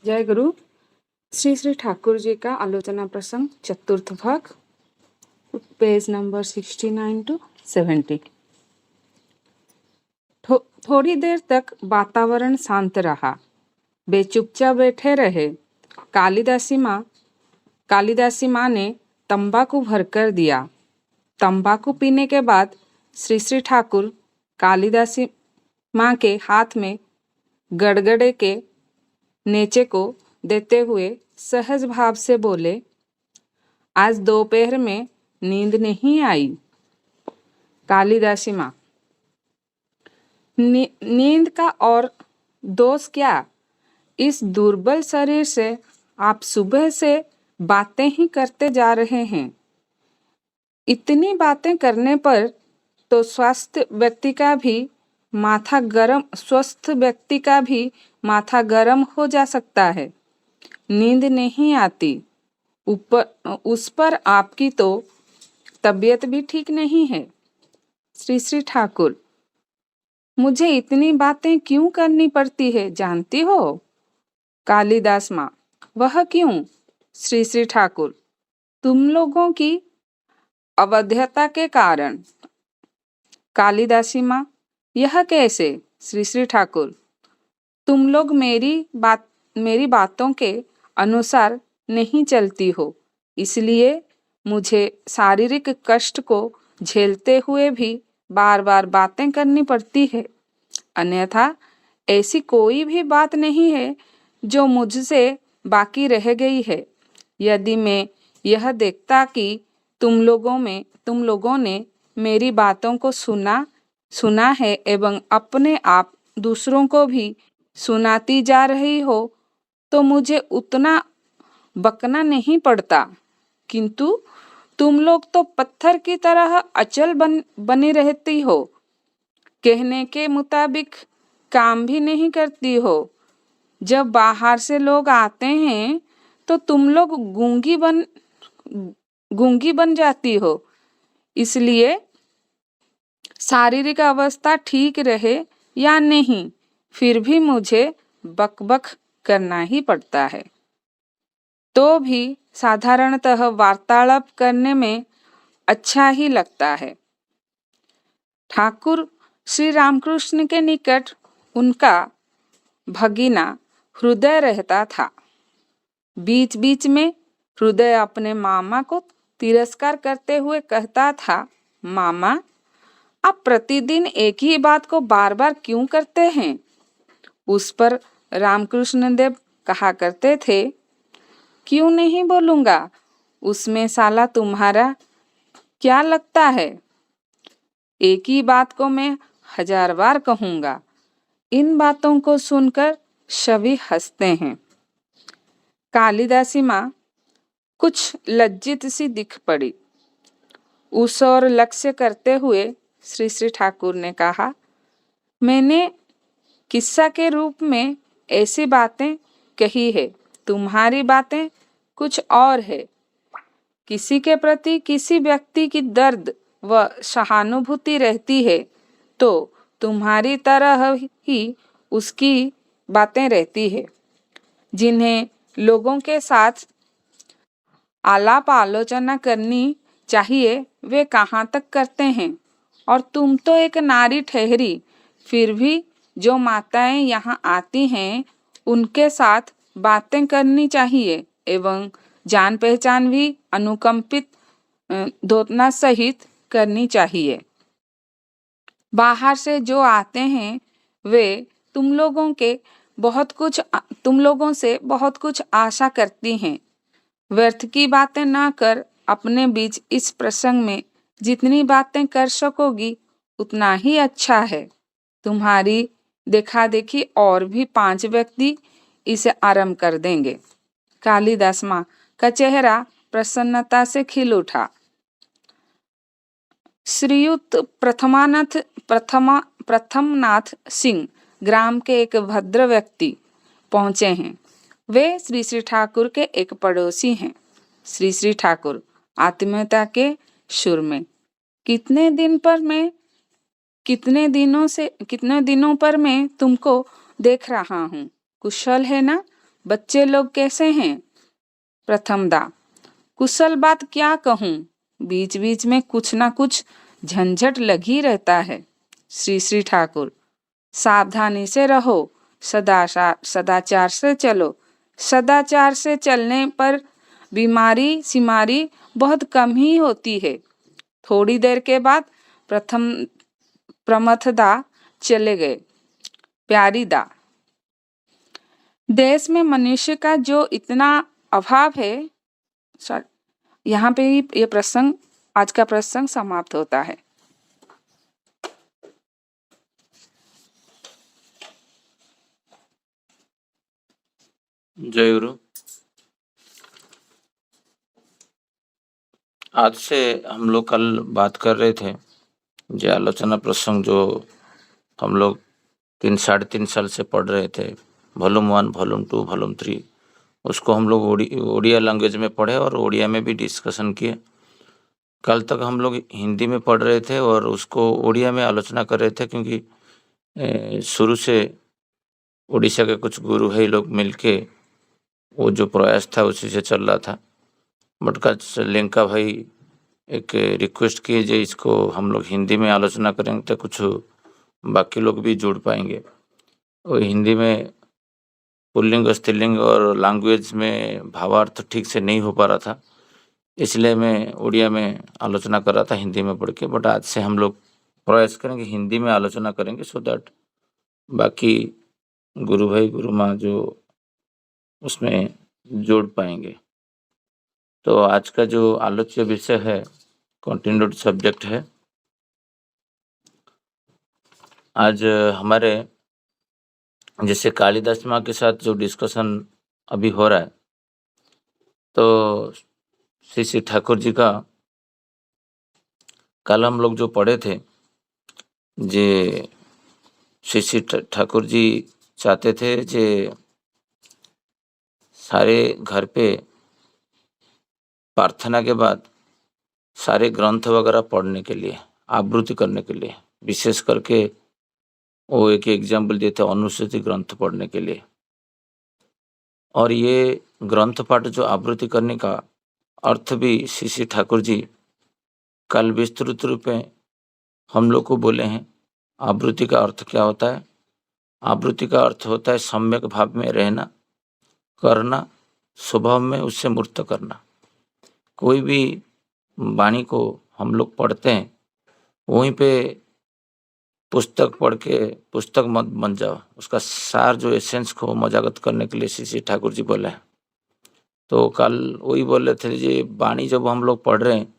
जय गुरु। श्री श्री ठाकुर जी का आलोचना प्रसंग चतुर्थ भाग, पेज नंबर 69 to 70। थोड़ी देर तक वातावरण शांत रहा। वे चुपचाप बैठे रहे। कालिदासी माँ ने तंबाकू भरकर दिया। तंबाकू पीने के बाद श्री श्री ठाकुर कालिदासी माँ के हाथ में गड़गड़े के नेचे को देते हुए सहज भाव से बोले, आज दोपहर में नींद नहीं आई। कालिदासी माँ, नींद का और दोष क्या? इस दुर्बल शरीर से आप सुबह से बातें ही करते जा रहे हैं। इतनी बातें करने पर तो स्वस्थ व्यक्ति का भी माथा गरम हो जा सकता है। नींद नहीं आती, उस पर आपकी तो तबीयत भी ठीक नहीं है। श्री श्री ठाकुर, मुझे इतनी बातें क्यों करनी पड़ती है जानती हो? कालिदास माँ, वह क्यों? श्री श्री ठाकुर, तुम लोगों की अवध्यता के कारण। कालिदासी माँ, यह कैसे? श्री श्री ठाकुर, तुम लोग मेरी बातों के अनुसार नहीं चलती हो, इसलिए मुझे शारीरिक कष्ट को झेलते हुए भी बार बार बातें करनी पड़ती है। अन्यथा ऐसी कोई भी बात नहीं है जो मुझसे बाकी रह गई है। यदि मैं यह देखता कि तुम लोगों ने मेरी बातों को सुना है एवं अपने आप दूसरों को भी सुनाती जा रही हो, तो मुझे उतना बकना नहीं पड़ता। किंतु तुम लोग तो पत्थर की तरह अचल बनी रहती हो, कहने के मुताबिक काम भी नहीं करती हो। जब बाहर से लोग आते हैं तो तुम लोग गूंगी बन जाती हो। इसलिए शारीरिक अवस्था ठीक रहे या नहीं, फिर भी मुझे बकबक करना ही पड़ता है। तो भी साधारणतः वार्तालाप करने में अच्छा ही लगता है। ठाकुर श्री रामकृष्ण के निकट उनका भगीना हृदय रहता था। बीच बीच में हृदय अपने मामा को तिरस्कार करते हुए कहता था, मामा, आप प्रतिदिन एक ही बात को बार बार क्यों करते हैं? उस पर रामकृष्ण देव कहा करते थे, क्यों नहीं बोलूंगा, उसमें साला तुम्हारा क्या लगता है? एक ही बात को मैं 1000 बार कहूंगा। इन बातों को सुनकर सभी हंसते हैं। कालिदासी माँ कुछ लज्जित सी दिख पड़ी। उस ओर लक्ष्य करते हुए श्री श्री ठाकुर ने कहा, मैंने किस्सा के रूप में ऐसी बातें कही है, तुम्हारी बातें कुछ और है। किसी के प्रति किसी व्यक्ति की दर्द व सहानुभूति रहती है तो तुम्हारी तरह ही उसकी बातें रहती है। जिन्हें लोगों के साथ आलाप आलोचना करनी चाहिए वे कहाँ तक करते हैं। और तुम तो एक नारी ठहरी, फिर भी जो माताएं यहाँ आती हैं उनके साथ बातें करनी चाहिए एवं जान पहचान भी अनुकंपित धोतना सहित करनी चाहिए। बाहर से जो आते हैं वे तुम लोगों से बहुत कुछ आशा करती हैं। व्यर्थ की बातें ना कर अपने बीच इस प्रसंग में जितनी बातें कर सकोगी उतना ही अच्छा है। तुम्हारी देखा देखी और भी 5 व्यक्ति इसे आरंभ कर देंगे। कालिदास माँ का चेहरा प्रसन्नता से खिल उठा। श्रीयुत प्रथमनाथ सिंह ग्राम के एक भद्र व्यक्ति पहुँचे हैं। वे श्री श्री ठाकुर के एक पड़ोसी हैं। श्री श्री ठाकुर आत्मीयता के सुर में, कितने दिनों पर मैं तुमको देख रहा हूँ, कुशल है ना? बच्चे लोग कैसे हैं? प्रथम दा, कुशल बात क्या कहूँ, बीच बीच में कुछ ना कुछ झंझट लगी रहता है। श्री श्री ठाकुर, सावधानी से रहो, सदाचार से चलो। सदाचार से चलने पर बीमारी सिमारी बहुत कम ही होती है। थोड़ी देर के बाद प्रमथदा चले गए। प्यारी दा, देश में मनुष्य का जो इतना अभाव है, यहाँ पे ही ये प्रसंग, आज का प्रसंग समाप्त होता है। जय गुरु। आज से हम लोग कल बात कर रहे थे जो आलोचना प्रसंग जो हम लोग 3-3.5 साल से पढ़ रहे थे, वॉल्यूम 1, वॉल्यूम 2, वॉल्यूम 3, उसको हम लोग ओडिया लैंग्वेज में पढ़े और ओडिया में भी डिस्कशन किए। कल तक हम लोग हिंदी में पढ़ रहे थे और उसको ओडिया में आलोचना कर रहे थे, क्योंकि शुरू से उड़ीसा के कुछ गुरु है लोग मिलके वो जो प्रयास था उसी से चल रहा था। मटका लेंका भाई एक रिक्वेस्ट किए जो इसको हम लोग हिंदी में आलोचना करेंगे तो कुछ बाकी लोग भी जुड़ पाएंगे। वो हिंदी में पुल्लिंग स्त्रीलिंग और लैंग्वेज में भावार्थ ठीक से नहीं हो पा रहा था, इसलिए मैं उड़िया में आलोचना कर रहा था हिंदी में पढ़ के। बट आज से हम लोग प्रयास करेंगे हिंदी में आलोचना करेंगे, सो दैट बाकी गुरु भाई गुरु माँ जो उसमें जुड़ पाएंगे। तो आज का जो आलोच्य विषय है, कंटिन्यूड सब्जेक्ट है। आज हमारे जैसे कालिदास माँ के साथ जो डिस्कशन अभी हो रहा है, तो श्री श्री ठाकुर जी का कल हम लोग जो पढ़े थे, जे श्री श्री ठाकुर जी चाहते थे जे सारे घर पे प्रार्थना के बाद सारे ग्रंथ वगैरह पढ़ने के लिए, आवृत्ति करने के लिए, विशेष करके वो एक एग्जाम्पल देते अनुसूचित ग्रंथ पढ़ने के लिए। और ये ग्रंथ पाठ जो आवृत्ति करने का अर्थ भी श्री श्री ठाकुर जी कल विस्तृत रूप में हम लोग को बोले हैं। आवृत्ति का अर्थ क्या होता है? आवृत्ति का अर्थ होता है सम्यक भाव में रहना, करना, स्वभाव में उससे मूर्त करना। कोई भी वाणी को हम लोग पढ़ते हैं, वहीं पे पुस्तक पढ़ के पुस्तक मत बन जाओ, उसका सार जो एसेंस को मजागत करने के लिए श्री श्री ठाकुर जी बोले हैं। तो कल वही बोल रहे थे जी, वाणी जब हम लोग पढ़ रहे हैं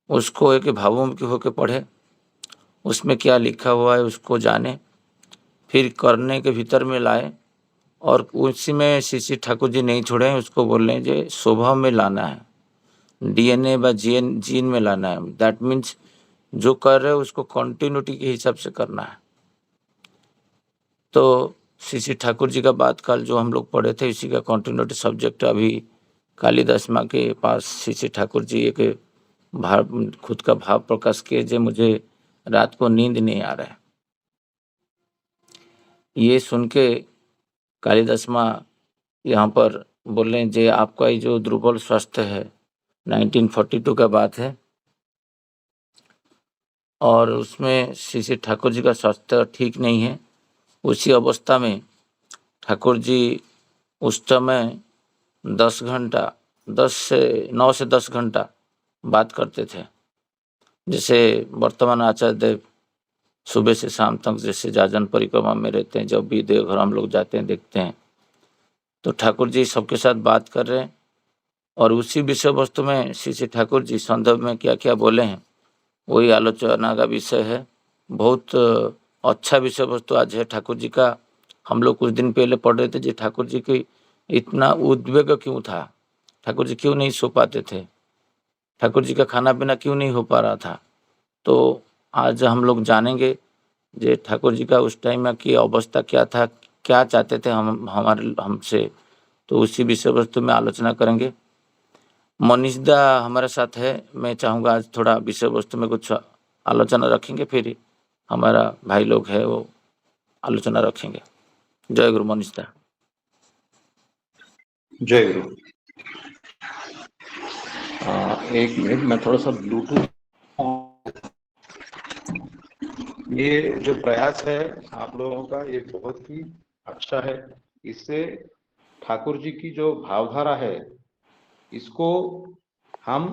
उसको एक भावों में होके पढ़े, उसमें क्या लिखा हुआ है उसको जाने, फिर करने के भीतर में लाए, और उसी में श्री श्री ठाकुर जी नहीं छोड़े, उसको बोल रहे हैं जो स्वभाव में लाना है, DNA व जीन में लाना है। दैट मीन्स जो कर रहे हो उसको कंटिन्यूटी के हिसाब से करना है। तो श्री श्री ठाकुर जी का बात कल जो हम लोग पढ़े थे, इसी का कंटिन्यूटी सब्जेक्ट अभी कालिदास माँ के पास श्री श्री ठाकुर जी एक भाव, खुद का भाव प्रकाश किए जे मुझे रात को नींद नहीं आ रहा है। ये सुन के कालिदास माँ यहाँ पर बोल रहे हैं जे आपका ये जो दुर्बल स्वास्थ्य है, 1942 का बात है, और उसमें श्री श्री ठाकुर जी का स्वास्थ्य ठीक नहीं है। उसी अवस्था में ठाकुर जी उस समय 9 से 10 घंटा बात करते थे। जैसे वर्तमान आचार्य देव सुबह से शाम तक जैसे जाजन परिक्रमा में रहते हैं, जब भी देवघर हम लोग जाते हैं देखते हैं, तो ठाकुर जी सबके साथ बात कर रहे हैं। और उसी विषय वस्तु में श्री श्री ठाकुर जी संदर्भ में क्या क्या बोले हैं वही आलोचना का विषय है। बहुत अच्छा विषय वस्तु आज है ठाकुर जी का। हम लोग कुछ दिन पहले पढ़ रहे थे जी ठाकुर जी की इतना उद्वेग क्यों था, ठाकुर जी क्यों नहीं सो पाते थे, ठाकुर जी का खाना पीना क्यों नहीं हो पा रहा था। तो आज हम लोग जानेंगे जे ठाकुर जी का उस टाइम में की अवस्था क्या था, क्या चाहते थे हमसे, तो उसी विषय वस्तु में आलोचना करेंगे। मनीष दा हमारे साथ है, मैं चाहूँगा आज थोड़ा विषय वस्तु में कुछ आलोचना रखेंगे, फिर हमारा भाई लोग है वो आलोचना रखेंगे। जय गुरु मनीष दा। जय गुरु। एक मिनट, मैं थोड़ा सा ब्लूटूथ। ये जो प्रयास है आप लोगों का, ये बहुत ही अच्छा है। इससे ठाकुर जी की जो भावधारा है, इसको हम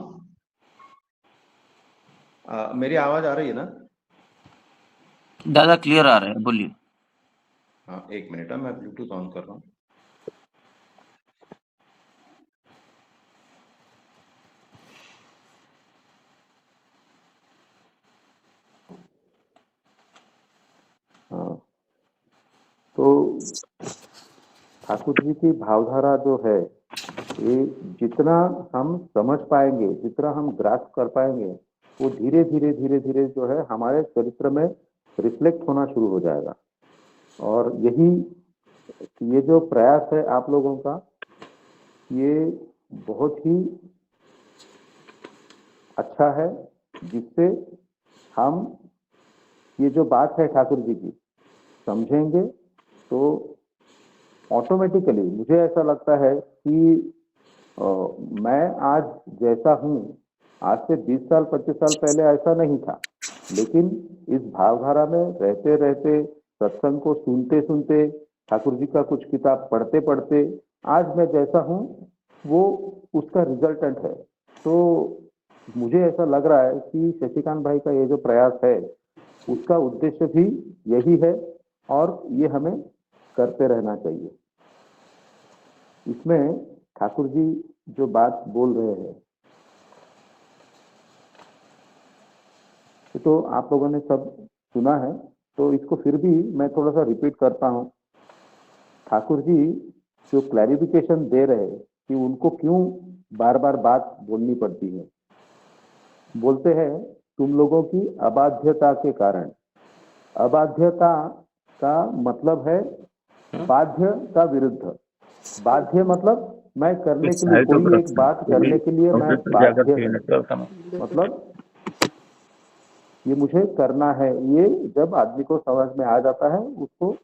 मेरी आवाज आ रही है ना? दादा क्लियर आ रहे हैं, बोलिए। हाँ, एक मिनट है, मैं ब्लूटूथ ऑन कर रहा हूँ। हाँ, तो ठाकुर जी की भावधारा जो है, ये जितना हम समझ पाएंगे, जितना हम ग्रास्प कर पाएंगे, वो धीरे धीरे धीरे धीरे जो है हमारे चरित्र में रिफ्लेक्ट होना शुरू हो जाएगा। और यही ये जो प्रयास है आप लोगों का, ये बहुत ही अच्छा है, जिससे हम ये जो बात है ठाकुर जी की समझेंगे, तो ऑटोमेटिकली मुझे ऐसा लगता है कि मैं आज जैसा हूँ, आज से 20 साल 25 साल पहले ऐसा नहीं था, लेकिन इस भावधारा में रहते रहते, सत्संग को सुनते सुनते, ठाकुर जी का कुछ किताब पढ़ते पढ़ते, आज मैं जैसा हूँ वो उसका रिजल्टेंट है। तो मुझे ऐसा लग रहा है कि शशिकांत भाई का ये जो प्रयास है, उसका उद्देश्य भी यही है, और ये हमें करते रहना चाहिए। इसमें ठाकुर जी जो बात बोल रहे हैं, तो आप लोगों ने सब सुना है, तो इसको फिर भी मैं थोड़ा सा रिपीट करता हूँ। ठाकुर जी जो क्लैरिफिकेशन दे रहे हैं कि उनको क्यों बार बार बात बोलनी पड़ती है, बोलते हैं तुम लोगों की अबाध्यता के कारण। अबाध्यता का मतलब है बाध्य का विरुद्ध। बाध्य मतलब मैं करने के लिए, कोई एक बात करने के लिए मैं बाध्य हूं, मतलब ये मुझे करना है। ये जब आदमी को समझ में आ जाता है, उसको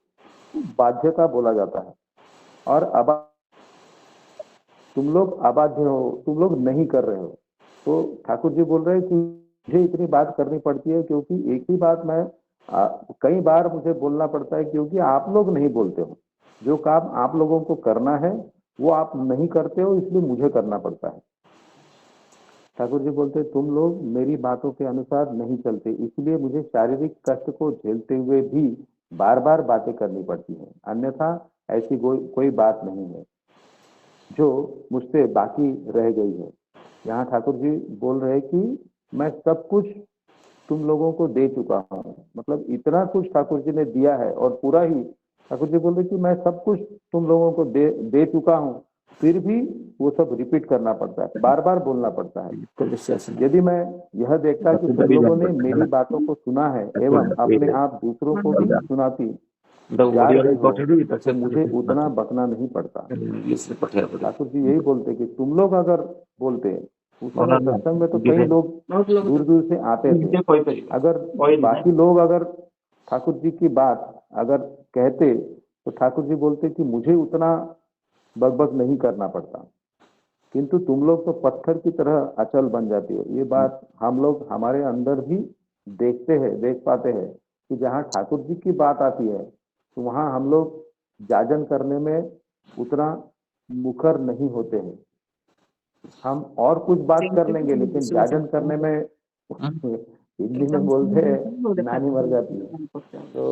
बाध्यता बोला जाता है। और अब तुम लोग अबाध्य हो, तुम लोग नहीं कर रहे हो। तो ठाकुर जी बोल रहे हैं कि मुझे इतनी बात करनी पड़ती है, क्योंकि एक ही बात मैं कई बार मुझे बोलना पड़ता है, क्योंकि आप लोग नहीं बोलते हो। जो काम आप लोगों को करना है वो आप नहीं करते हो, इसलिए मुझे करना पड़ता है। ठाकुर जी बोलते तुम लोग मेरी बातों के अनुसार नहीं चलते, इसलिए मुझे शारीरिक कष्ट को झेलते हुए भी बार बार बातें करनी पड़ती हैं, अन्यथा ऐसी कोई बात नहीं है जो मुझसे बाकी रह गई है। यहाँ ठाकुर जी बोल रहे हैं कि मैं सब कुछ तुम लोगों को दे चुका हूँ, मतलब इतना कुछ ठाकुर जी ने दिया है, और पूरा ही ठाकुर जी बोल रहे कि मैं सब कुछ तुम लोगों को दे चुका हूँ, फिर भी वो सब रिपीट करना पड़ता है, बार बार बोलना पड़ता है। यदि मैं यह देखता कि तुम लोगों ने मेरी बातों को सुना है एवं अपने आप दूसरों को भी सुनाती जा रहे हो, तो मुझे उतना बकना नहीं पड़ता। ठाकुर जी यही बोलते कि तुम लोग अगर बोलते, उस समय सत्संग में तो कई लोग दूर दूर से आते थे, अगर बाकी लोग अगर ठाकुर जी की बात अगर कहते, तो ठाकुर जी बोलते कि मुझे उतना बकबक नहीं करना पड़ता, किंतु तुम लोग तो पत्थर की तरह अचल बन जाती हो। ये बात हम लोग हमारे अंदर भी देखते हैं, देख पाते हैं कि जहाँ ठाकुर जी की बात आती है, तो वहाँ हम लोग जाजन करने में उतना मुखर नहीं होते हैं। हम और कुछ बात कर लेंगे, लेकिन जाजन करने में हिंदी में बोलते हैं नानी मर जाती है। तो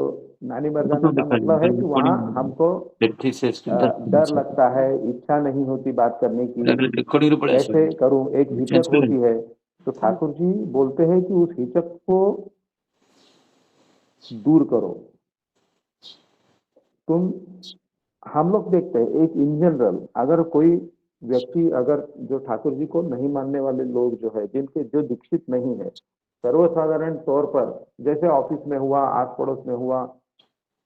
नानी मर जाने का मतलब है कि वहाँ हमको डर लगता है, इच्छा नहीं होती बात करने की, कैसे करूं, एक हिचक होती है। तो ठाकुर जी बोलते हैं कि उस हिचक को दूर करो। तुम, हम लोग देखते हैं एक इन जनरल, अगर कोई व्यक्ति, अगर जो ठाकुर जी को नहीं मानने वाले लोग जो है, जिनके जो दीक्षित नहीं है, सर्वसाधारण तौर पर जैसे ऑफिस में हुआ, आस पड़ोस में हुआ,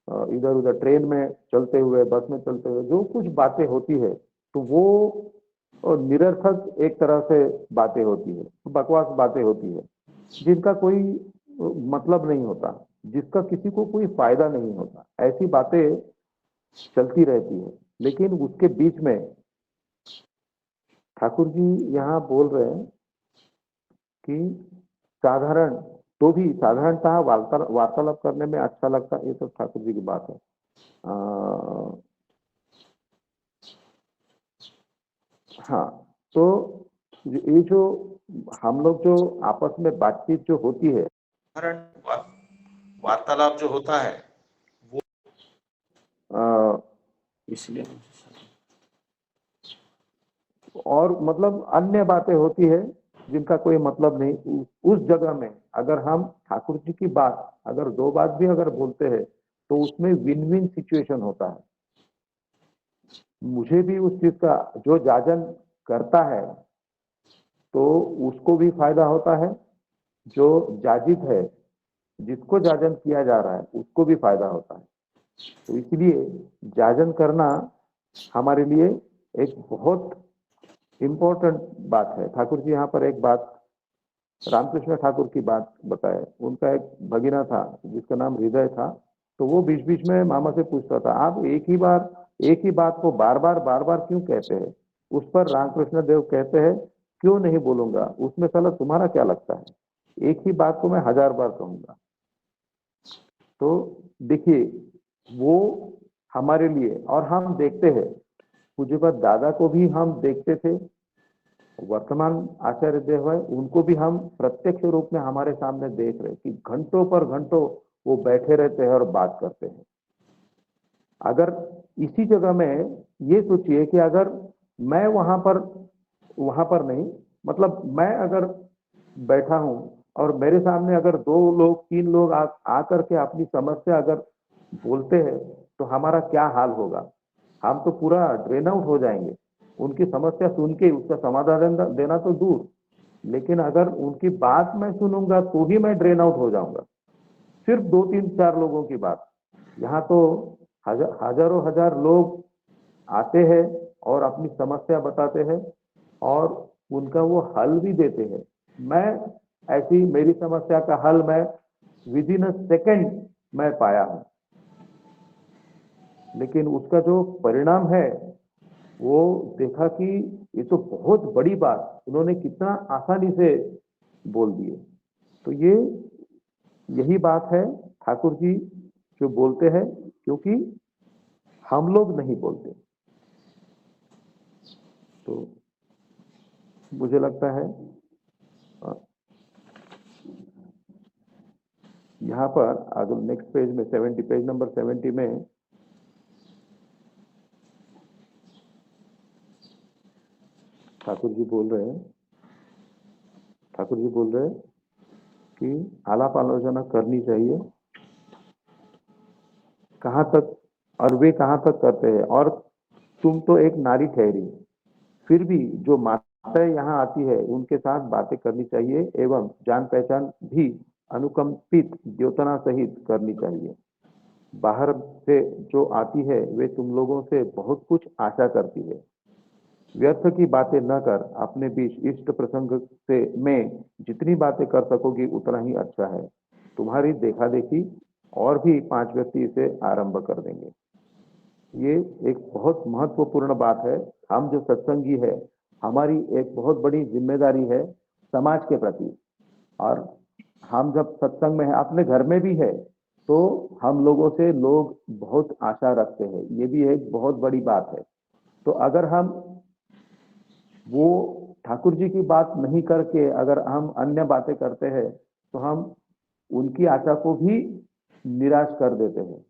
इधर उधर ट्रेन में चलते हुए, बस में चलते हुए जो कुछ बातें होती है, तो वो निरर्थक एक तरह से बातें होती है, बकवास बातें होती है, जिनका कोई मतलब नहीं होता, जिसका किसी को कोई फायदा नहीं होता, ऐसी बातें चलती रहती है। लेकिन उसके बीच में ठाकुर जी यहाँ बोल रहे हैं कि साधारण तो भी साधारणतः वार्तालाप करने में अच्छा लगता है, ये तो ठाकुर जी की बात है। हाँ, तो ये जो हम लोग जो आपस में बातचीत जो होती है, साधारण वार्तालाप जो होता है वो इसलिए और मतलब अन्य बातें होती है जिनका कोई मतलब नहीं। उस जगह में अगर हम ठाकुर जी की बात अगर दो बात भी अगर बोलते हैं तो उसमें विन विन सिचुएशन होता है। मुझे भी उस चीज का जो जाजन करता है तो उसको भी फायदा होता है, जो जाजिद है जिसको जाजन किया जा रहा है उसको भी फायदा होता है। तो इसलिए जाजन करना हमारे लिए एक बहुत इम्पोर्टेंट बात है। ठाकुर जी यहाँ पर एक बात रामकृष्ण ठाकुर की बात बताए। उनका एक भगीना था जिसका नाम हृदय था, तो वो बीच बीच में मामा से पूछता था, आप एक ही बात को बार बार क्यों कहते हैं? उस पर रामकृष्ण देव कहते हैं, क्यों नहीं बोलूंगा, उसमें साला तुम्हारा क्या लगता है? एक ही बात को मैं 1000 बार कहूंगा। तो देखिए, वो हमारे लिए और हम देखते हैं, पूज्यपाद दादा को भी हम देखते थे, वर्तमान आचार्य देव है उनको भी हम प्रत्यक्ष रूप में हमारे सामने देख रहे कि घंटों पर घंटों वो बैठे रहते हैं और बात करते हैं। अगर इसी जगह में ये सोचिए कि अगर मैं वहां पर नहीं, मतलब मैं अगर बैठा हूं और मेरे सामने अगर 2 लोग 3 लोग आकर के अपनी समस्या अगर बोलते हैं तो हमारा क्या हाल होगा? हम तो पूरा ड्रेन आउट हो जाएंगे। उनकी समस्या सुन के उसका समाधान देना तो दूर, लेकिन अगर उनकी बात मैं सुनूंगा तो ही मैं ड्रेन आउट हो जाऊंगा। सिर्फ 2 3 4 लोगों की बात, यहाँ तो हजारों हजार लोग आते हैं और अपनी समस्या बताते हैं और उनका वो हल भी देते हैं। मैं ऐसी मेरी समस्या का हल मैं विद इन अ सेकेंड मैं पाया हूं, लेकिन उसका जो परिणाम है वो देखा कि ये तो बहुत बड़ी बात उन्होंने कितना आसानी से बोल दिए। तो यही बात है ठाकुर जी जो बोलते हैं, क्योंकि हम लोग नहीं बोलते। तो मुझे लगता है यहाँ पर अगर नेक्स्ट पेज में 70 पेज नंबर 70 में ठाकुर जी बोल रहे हैं कि आलाप आलोचना करनी चाहिए, कहाँ तक, और वे कहाँ तक करते हैं। और तुम तो एक नारी ठहरी, फिर भी जो माताएं यहाँ आती है उनके साथ बातें करनी चाहिए एवं जान पहचान भी अनुकंपित द्योतना सहित करनी चाहिए। बाहर से जो आती है वे तुम लोगों से बहुत कुछ आशा करती है। व्यर्थ की बातें न कर अपने बीच इष्ट प्रसंग से में जितनी बातें कर सकोगी उतना ही अच्छा है। तुम्हारी देखा देखी और भी 5 व्यक्ति इसे आरंभ कर देंगे। ये एक बहुत महत्वपूर्ण बात है। हम जो सत्संगी है, हमारी एक बहुत बड़ी जिम्मेदारी है समाज के प्रति। और हम जब सत्संग में है, अपने घर में भी है, तो हम लोगों से लोग बहुत आशा रखते हैं, ये भी एक बहुत बड़ी बात है। तो अगर हम वो ठाकुर जी की बात नहीं करके अगर हम अन्य बातें करते हैं तो हम उनकी आशा को भी निराश कर देते हैं।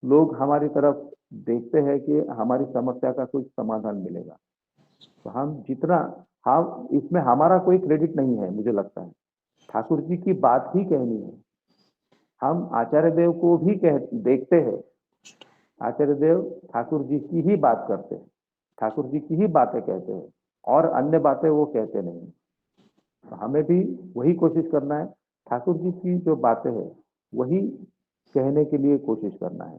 लोग हमारी तरफ देखते हैं कि हमारी समस्या का कुछ समाधान मिलेगा, तो हम जितना हम इसमें हमारा कोई क्रेडिट नहीं है। मुझे लगता है ठाकुर जी की बात ही कहनी है। हम आचार्य देव को भी देखते हैं, आचार्य देव ठाकुर जी की ही बात करते हैं, ठाकुर जी की ही बातें कहते हैं और अन्य बातें वो कहते नहीं। तो हमें भी वही कोशिश करना है, ठाकुर जी की जो बातें हैं वही कहने के लिए कोशिश करना है।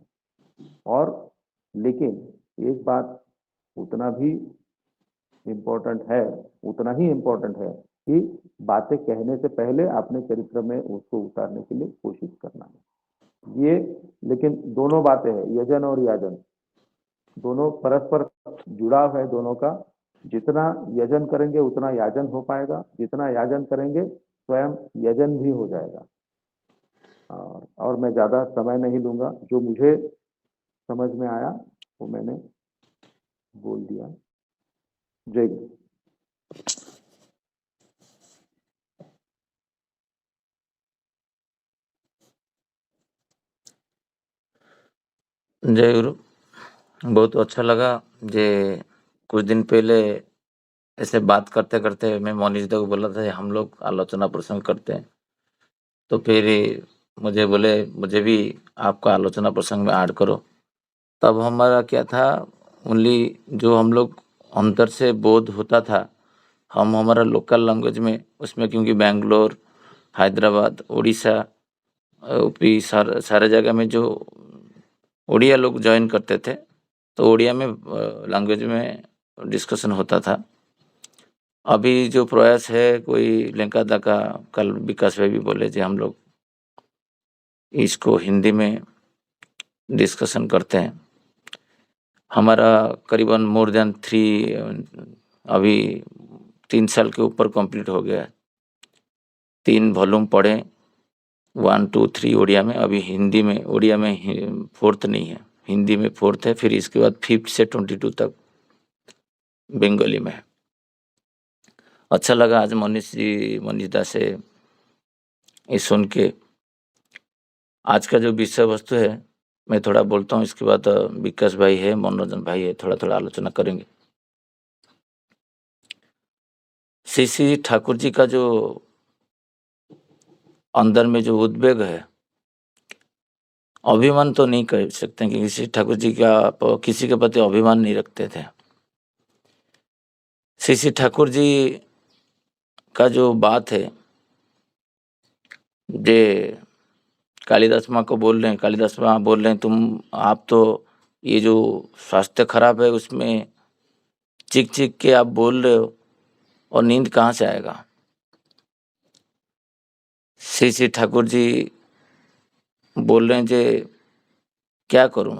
और लेकिन एक बात उतना भी इम्पोर्टेंट है, उतना ही इम्पोर्टेंट है कि बातें कहने से पहले अपने चरित्र में उसको उतारने के लिए कोशिश करना है। ये लेकिन दोनों बातें हैं, यजन और याजन, दोनों परस्पर जुड़ाव है दोनों का। जितना यजन करेंगे उतना याजन हो पाएगा, जितना याजन करेंगे स्वयं यजन भी हो जाएगा। और मैं ज्यादा समय नहीं लूंगा, जो मुझे समझ में आया वो मैंने बोल दिया। जय गुरु। जय गुरु। बहुत अच्छा लगा। जे कुछ दिन पहले ऐसे बात करते करते मैं मोनिश दा को बोला था हम लोग आलोचना प्रसंग करते हैं, तो फिर मुझे बोले मुझे भी आपका आलोचना प्रसंग में ऐड करो। तब हमारा क्या था, ओनली जो हम लोग अंदर से बोध होता था हम हमारा लोकल लैंग्वेज में, उसमें क्योंकि बेंगलोर, हैदराबाद, उड़ीसा, यूपी सारे जगह में जो उड़िया लोग ज्वाइन करते थे तो उड़िया में लैंग्वेज में डिस्कशन होता था। अभी जो प्रयास है कोई लेंका दा का, कल विकास भाई भी बोले जी हम लोग इसको हिंदी में डिस्कशन करते हैं। हमारा करीबन मोर देन 3 अभी 3 साल के ऊपर कंप्लीट हो गया है। 3 वॉल्यूम पढ़े, 1 2 3 उड़िया में, अभी हिंदी में, उड़िया में 4th नहीं है, हिंदी में 4th है, फिर इसके बाद 5th से 22 तक बंगाली में है। अच्छा लगा आज मनीष दा से ये सुन के। आज का जो विषय वस्तु है मैं थोड़ा बोलता हूँ, इसके बाद विकास भाई है, मनोरंजन भाई है, थोड़ा आलोचना करेंगे। श्री ठाकुर जी का जो अंदर में जो उद्वेग है, अभिमान तो नहीं कह सकते कि श्री ठाकुर जी का किसी के प्रति अभिमान नहीं रखते थे। श्री ठाकुर जी का जो बात है, जे कालिदास माँ को बोल रहे हैं, कालिदास माँ बोल रहे हैं आप तो ये जो स्वास्थ्य खराब है उसमें चीख चीख के आप बोल रहे हो और नींद कहाँ से आएगा। श्री ठाकुर जी बोल रहे हैं जे क्या करूं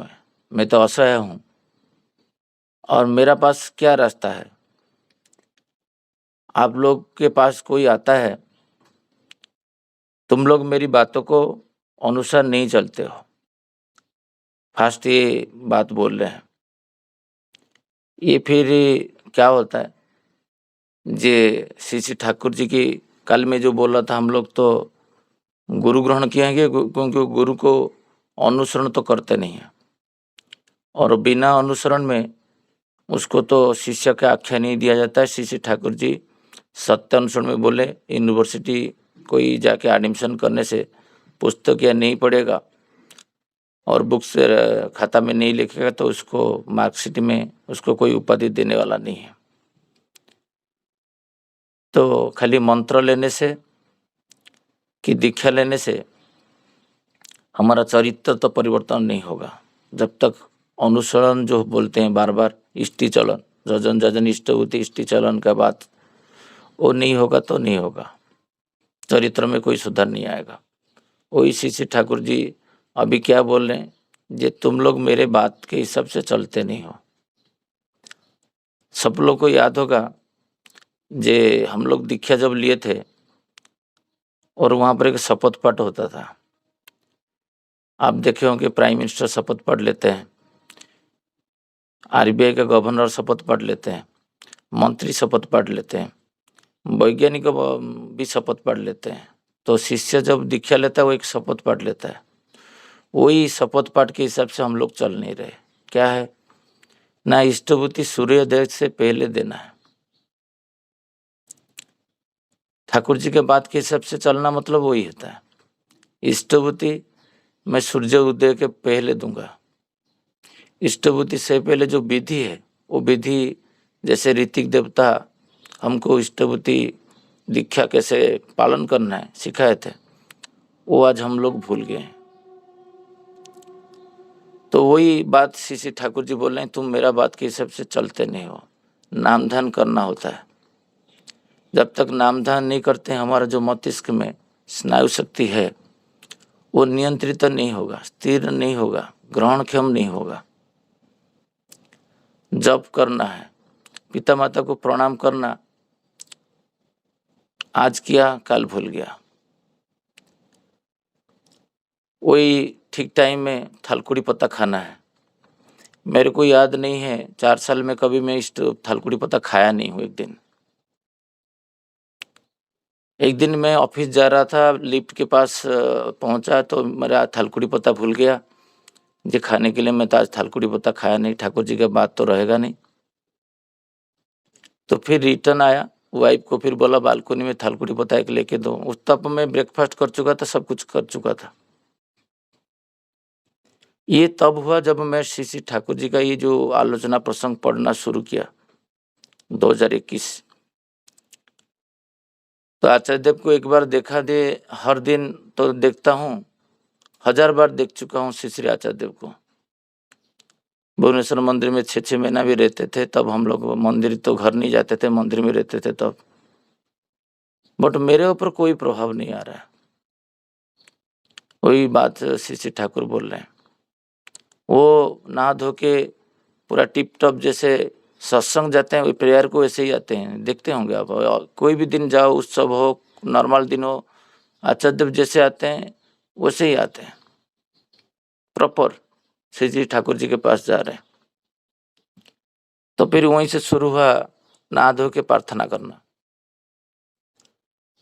मैं तो असहाय हूं और मेरा पास क्या रास्ता है। आप लोग के पास कोई आता है, तुम लोग मेरी बातों को अनुसार नहीं चलते हो। फास्ट ये बात बोल रहे हैं। ये फिर क्या होता है, जे श्री ठाकुर जी की कल में जो बोला था, हम लोग तो गुरु ग्रहण किएंगे क्योंकि गुरु को अनुसरण तो करते नहीं है, और बिना अनुसरण में उसको तो शिष्य का आख्या नहीं दिया जाता है। श्री ठाकुर जी सत्य अनुसरण में बोले, यूनिवर्सिटी कोई जाके एडमिशन करने से पुस्तक या नहीं पढ़ेगा और बुक्स खाता में नहीं लिखेगा तो उसको मार्कशीट में उसको कोई उपाधि देने वाला नहीं है। तो खाली मंत्र लेने से कि दीक्षा लेने से हमारा चरित्र तो परिवर्तन नहीं होगा। जब तक अनुसरण जो बोलते हैं बार बार, इष्टि चलन, जजन जजन इष्ट होती इष्टि चलन का बात वो नहीं होगा तो नहीं होगा, चरित्र में कोई सुधार नहीं आएगा। वही श्री ठाकुर जी अभी क्या बोल रहे हैं, जे तुम लोग मेरे बात के हिसाब से चलते नहीं हो। सब लोग को याद होगा जे हम लोग दीक्षा जब लिए थे और वहाँ पर एक शपथ पाठ होता था। आप देखे होंगे प्राइम मिनिस्टर शपथ पढ़ लेते हैं, आरबीआई का गवर्नर शपथ पढ़ लेते हैं, मंत्री शपथ पढ़ लेते हैं, वैज्ञानिक भी शपथ पढ़ लेते हैं। तो शिष्य जब दीक्षा लेता है वो एक शपथ पढ़ लेता है। वही शपथ पाठ के हिसाब से हम लोग चल नहीं रहे। क्या है ना, इष्टभूति सूर्योदय से पहले देना है। ठाकुर जी के बात के हिसाब से चलना मतलब वही होता है, इष्टभूति मैं सूर्य उदय के पहले दूंगा। इष्टभूति से पहले जो विधि है वो विधि, जैसे ऋतिक देवता हमको इष्टभूति दीक्षा कैसे पालन करना है सिखाए थे, वो आज हम लोग भूल गए हैं। तो वही बात श्री ठाकुर जी बोल रहे हैं, तुम मेरा बात के हिसाब से चलते नहीं हो। नामध्यान करना होता है। जब तक नामध्यान नहीं करते हमारा जो मस्तिष्क में स्नायु शक्ति है वो नियंत्रित नहीं होगा, स्थिर नहीं होगा, ग्रहणक्षम नहीं होगा। जप करना है, पिता माता को प्रणाम करना, आज किया कल भूल गया। वही ठीक टाइम में थालकुड़ी पत्ता खाना है। मेरे को याद नहीं है 4 साल में कभी मैं इस थालकुड़ी पत्ता खाया नहीं हूँ। एक दिन मैं ऑफिस जा रहा था, लिफ्ट के पास पहुंचा तो मेरा थालकुड़ी पत्ता भूल गया जो खाने के लिए। मैं तो आज थालकुड़ी पत्ता खाया नहीं, ठाकुर जी का बात तो रहेगा नहीं। तो फिर रिटर्न आया, वाइफ को फिर बोला बालकोनी में थालकुड़ी पत्ता एक लेके दो। उस तब मैं ब्रेकफास्ट कर चुका था, सब कुछ कर चुका था। ये तब हुआ जब मैं श्री श्री ठाकुर जी का ये जो आलोचना प्रसंग पढ़ना शुरू किया 2021। तो आचार्य देव को एक बार देखा दे, हर दिन तो देखता हूँ, 1000 बार देख चुका हूँ श्री श्री आचार्य देव को। भुवनेश्वर मंदिर में 6-6 महीना भी रहते थे, तब हम लोग मंदिर तो घर नहीं जाते थे, मंदिर में रहते थे तब। बट मेरे ऊपर कोई प्रभाव नहीं आ रहा है। वही बात श्री श्री ठाकुर बोल रहे हैं, वो नहा धो के पूरा टिप टॉप जैसे सत्संग जाते हैं, वही प्रेयर को वैसे ही आते हैं। देखते होंगे आप, कोई भी दिन जाओ, उत्सव हो, नॉर्मल दिन हो, आचार्य देव जैसे आते हैं वैसे ही आते हैं, प्रॉपर श्री जी ठाकुर जी के पास जा रहे हैं। तो फिर वहीं से शुरू हुआ नहा धो के प्रार्थना करना।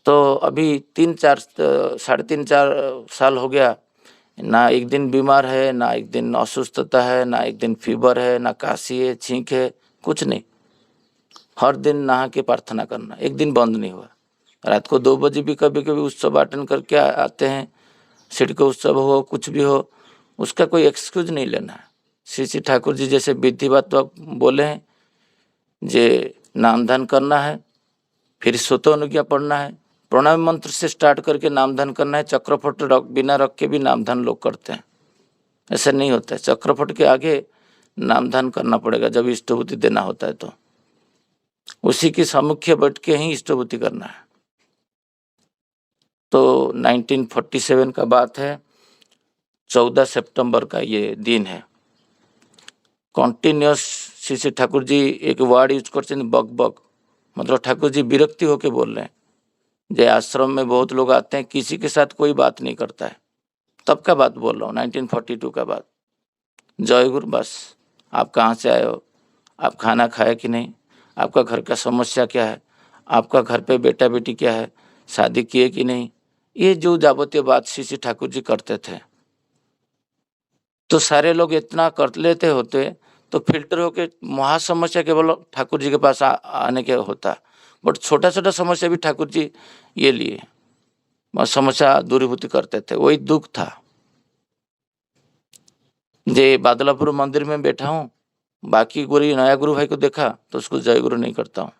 तो अभी 3-4 साल हो गया, ना एक दिन बीमार है, ना एक दिन अस्वस्थता है, ना एक दिन फीवर है, ना काशी है, छींक है, कुछ नहीं। हर दिन नहा के प्रार्थना करना, एक दिन बंद नहीं हुआ। रात को 2 बजे भी कभी कभी उत्सव अटेंड करके आते हैं, सिड का उत्सव हो, कुछ भी हो, उसका कोई एक्सक्यूज नहीं लेना है। श्री श्री ठाकुर जी जैसे विधिवत बोले हैं, जे नाम ध्यान करना है, फिर स्वतः अनुज्ञा पढ़ना है, प्रणाम मंत्र से स्टार्ट करके नाम ध्यान करना है। चक्रफट बिना रख के भी नाम ध्यान लोग करते हैं, ऐसा नहीं होता है। चक्रफट के आगे नाम ध्यान करना पड़ेगा जब इष्टभूति देना होता है, तो उसी की सम्मुख्य बैठ के ही इष्टभूति करना है। तो 1947 का बात है, 14 सितंबर का ये दिन है। कंटिन्यूअस श्री श्री ठाकुर जी एक वर्ड यूज करते हैं, बक बक, मतलब ठाकुर जी विरक्ति होके बोल रहे हैं। जय आश्रम में बहुत लोग आते हैं, किसी के साथ कोई बात नहीं करता है, तब का बात बोल रहा हूँ, 1942 का बात। जय गुरु, बस आप कहाँ से आए हो, आप खाना खाए कि नहीं, आपका घर का समस्या क्या है, आपका घर पे बेटा बेटी क्या है, शादी किए कि नहीं, ये जो जाबतीय बात श्री श्री ठाकुर जी करते थे। तो सारे लोग इतना कर लेते होते तो फिल्टर होके महासमस्या केवल ठाकुर जी के पास आने के होता। बट छोटा छोटा समस्या भी ठाकुर जी ये लिए समस्या दूरीभूति करते थे। वही दुख था। जे बादलापुर मंदिर में बैठा हूँ, बाकी गुरु नया गुरु भाई को देखा तो उसको जय गुरु नहीं करता हूँ,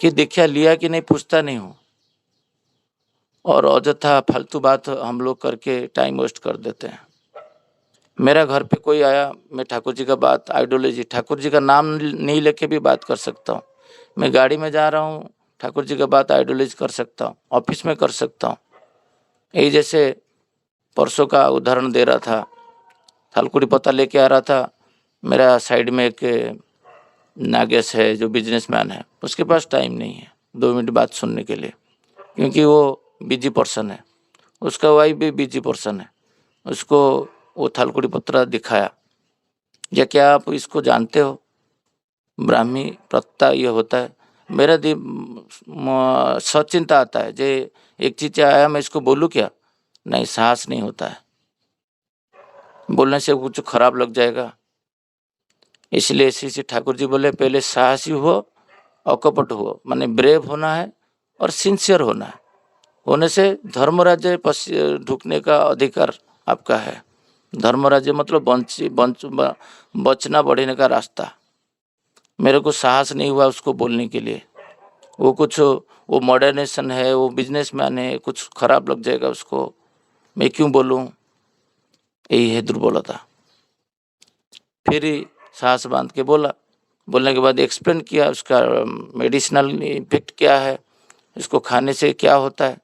कि दीक्षा लिया कि नहीं पूछता नहीं हूँ, और अଯथा फालतू बात हम लोग करके टाइम वेस्ट कर देते हैं। मेरा घर पे कोई आया, मैं ठाकुर जी का बात, आइडियोलॉजी, ठाकुर जी का नाम नहीं लेके भी बात कर सकता हूँ। मैं गाड़ी में जा रहा हूँ, ठाकुर जी का बात आइडियोलॉजी कर सकता हूँ, ऑफिस में कर सकता हूँ। यही जैसे परसों का उदाहरण दे रहा था, थालकुड़ी पत्ता लेके आ रहा था, मेरा साइड में एक नागेश है जो बिजनेसमैन है, उसके पास टाइम नहीं है 2 मिनट बात सुनने के लिए, क्योंकि वो बिजी पर्सन है, उसका वाइफ भी बिजी पर्सन है। उसको वो थालकुड़ी पत्रा दिखाया, या क्या आप इसको जानते हो, ब्राह्मी प्रत्ता ये होता है। मेरा सचिंता आता है, जे एक चीज आया मैं इसको बोलूँ क्या, नहीं, साहस नहीं होता है, बोलने से कुछ खराब लग जाएगा। इसलिए श्री ठाकुर जी बोले पहले साहसी हो, अकपट हो, माने ब्रेव होना है और सिंसियर होना है। होने से धर्म राज्य ढुकने का अधिकार आपका है। धर्म राज्य मतलब बचना बढ़ने का रास्ता। मेरे को साहस नहीं हुआ उसको बोलने के लिए, वो कुछ वो मॉडर्नेशन है, वो बिजनेसमैन है, कुछ खराब लग जाएगा उसको, मैं क्यों बोलूं, यही है दुर्बलता। फिर साहस बांध के बोला, बोलने के बाद एक्सप्लेन किया उसका मेडिसिनल इफेक्ट क्या है, इसको खाने से क्या होता है।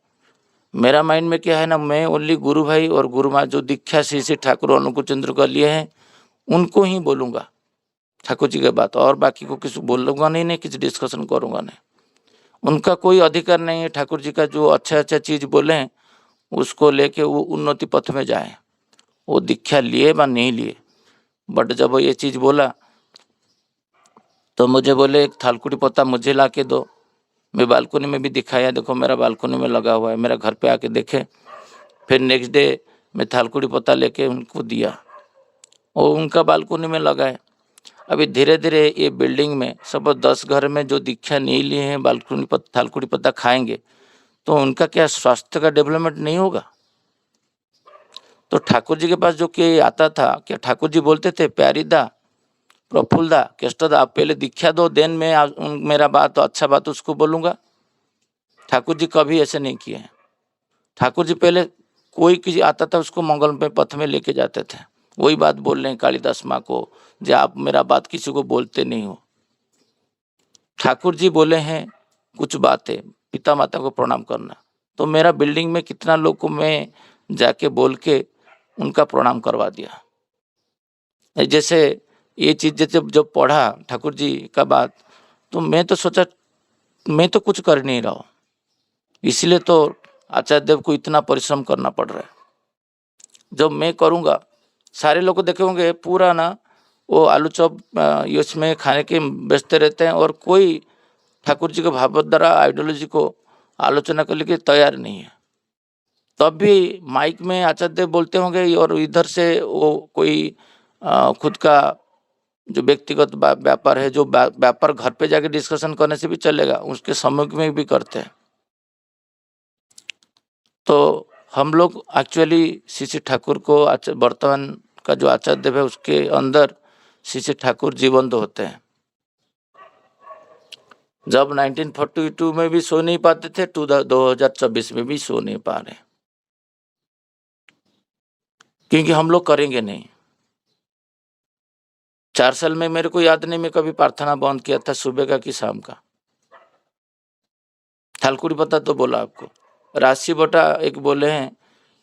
मेरा माइंड में क्या है ना, मैं ओनली गुरु भाई और गुरु माँ जो दीक्षा श्री श्री ठाकुर अनुकूल चंद्र का लिए हैं उनको ही बोलूँगा, ठाकुर जी की बात, और बाकी को किसी बोलूँगा नहीं, किसी डिस्कशन करूँगा नहीं। उनका कोई अधिकार नहीं है ठाकुर जी का जो अच्छा चीज़ बोलें उसको लेके वो उन्नति पथ में जाएं, वो दीक्षा लिए व नहीं लिए। बट जब वो ये चीज़ बोला तो मुझे बोले एक थालकुड़ी पत्ता मुझे ला के दो। मैं बालकनी में भी दिखाया, देखो मेरा बालकनी में लगा हुआ है, मेरा घर पे आके देखे। फिर नेक्स्ट डे मैं थालकुड़ी पत्ता लेके उनको दिया, वो उनका बालकनी में लगाए। अभी धीरे धीरे ये बिल्डिंग में सब 10 घर में जो दीक्षा नहीं लिए हैं थालकुड़ी पत्ता खाएंगे तो उनका क्या स्वास्थ्य का डेवलपमेंट नहीं होगा? तो ठाकुर जी के पास जो कि आता था, क्या ठाकुर जी बोलते थे प्यारीदा, प्रफुल्लदा, केष्टदा, आप पहले दीक्षा दो, देन मैं मेरा बात अच्छा बात उसको बोलूँगा? ठाकुर जी कभी ऐसे नहीं किए हैं। ठाकुर जी पहले कोई किसी आता था उसको मंगल में पथ में लेके जाते थे। वही बात बोल रहे हैं कालिदास माँ को, जो आप मेरा बात किसी को बोलते नहीं हो। ठाकुर जी बोले हैं कुछ बातें, पिता माता को प्रणाम करना, तो मेरा बिल्डिंग में कितना लोग को मैं जाके बोल के उनका प्रणाम करवा दिया। जैसे ये चीज़ जब पढ़ा ठाकुर जी का बात, तो मैं तो सोचा मैं तो कुछ कर नहीं रहा हूँ, इसलिए तो आचार्य देव को इतना परिश्रम करना पड़ रहा है। जब मैं करूँगा सारे लोग देखेंगे पूरा ना वो आलू चॉप इसमें खाने के व्यस्त रहते हैं और कोई ठाकुर जी के भावधारा आइडियोलॉजी को आलोचना करने के तैयार नहीं है। तब भी माइक में आचार्य देव बोलते होंगे और इधर से वो कोई खुद का जो व्यक्तिगत व्यापार है, जो व्यापार घर पे जाके डिस्कशन करने से भी चलेगा, उसके सम्मुख में भी करते हैं। तो हम लोग एक्चुअली श्री ठाकुर को वर्तमान का जो आचार्य देव है उसके अंदर श्री ठाकुर जीवंत होते हैं। जब 1942 में भी सो नहीं पाते थे, 2024 में भी सो नहीं पा रहे, क्योंकि हम लोग करेंगे नहीं। 4 साल में मेरे को याद नहीं मैं कभी प्रार्थना बंद किया था सुबह का कि शाम का। थालकुड़ी पत्ता तो बोला आपको, राशि बटा एक बोले हैं,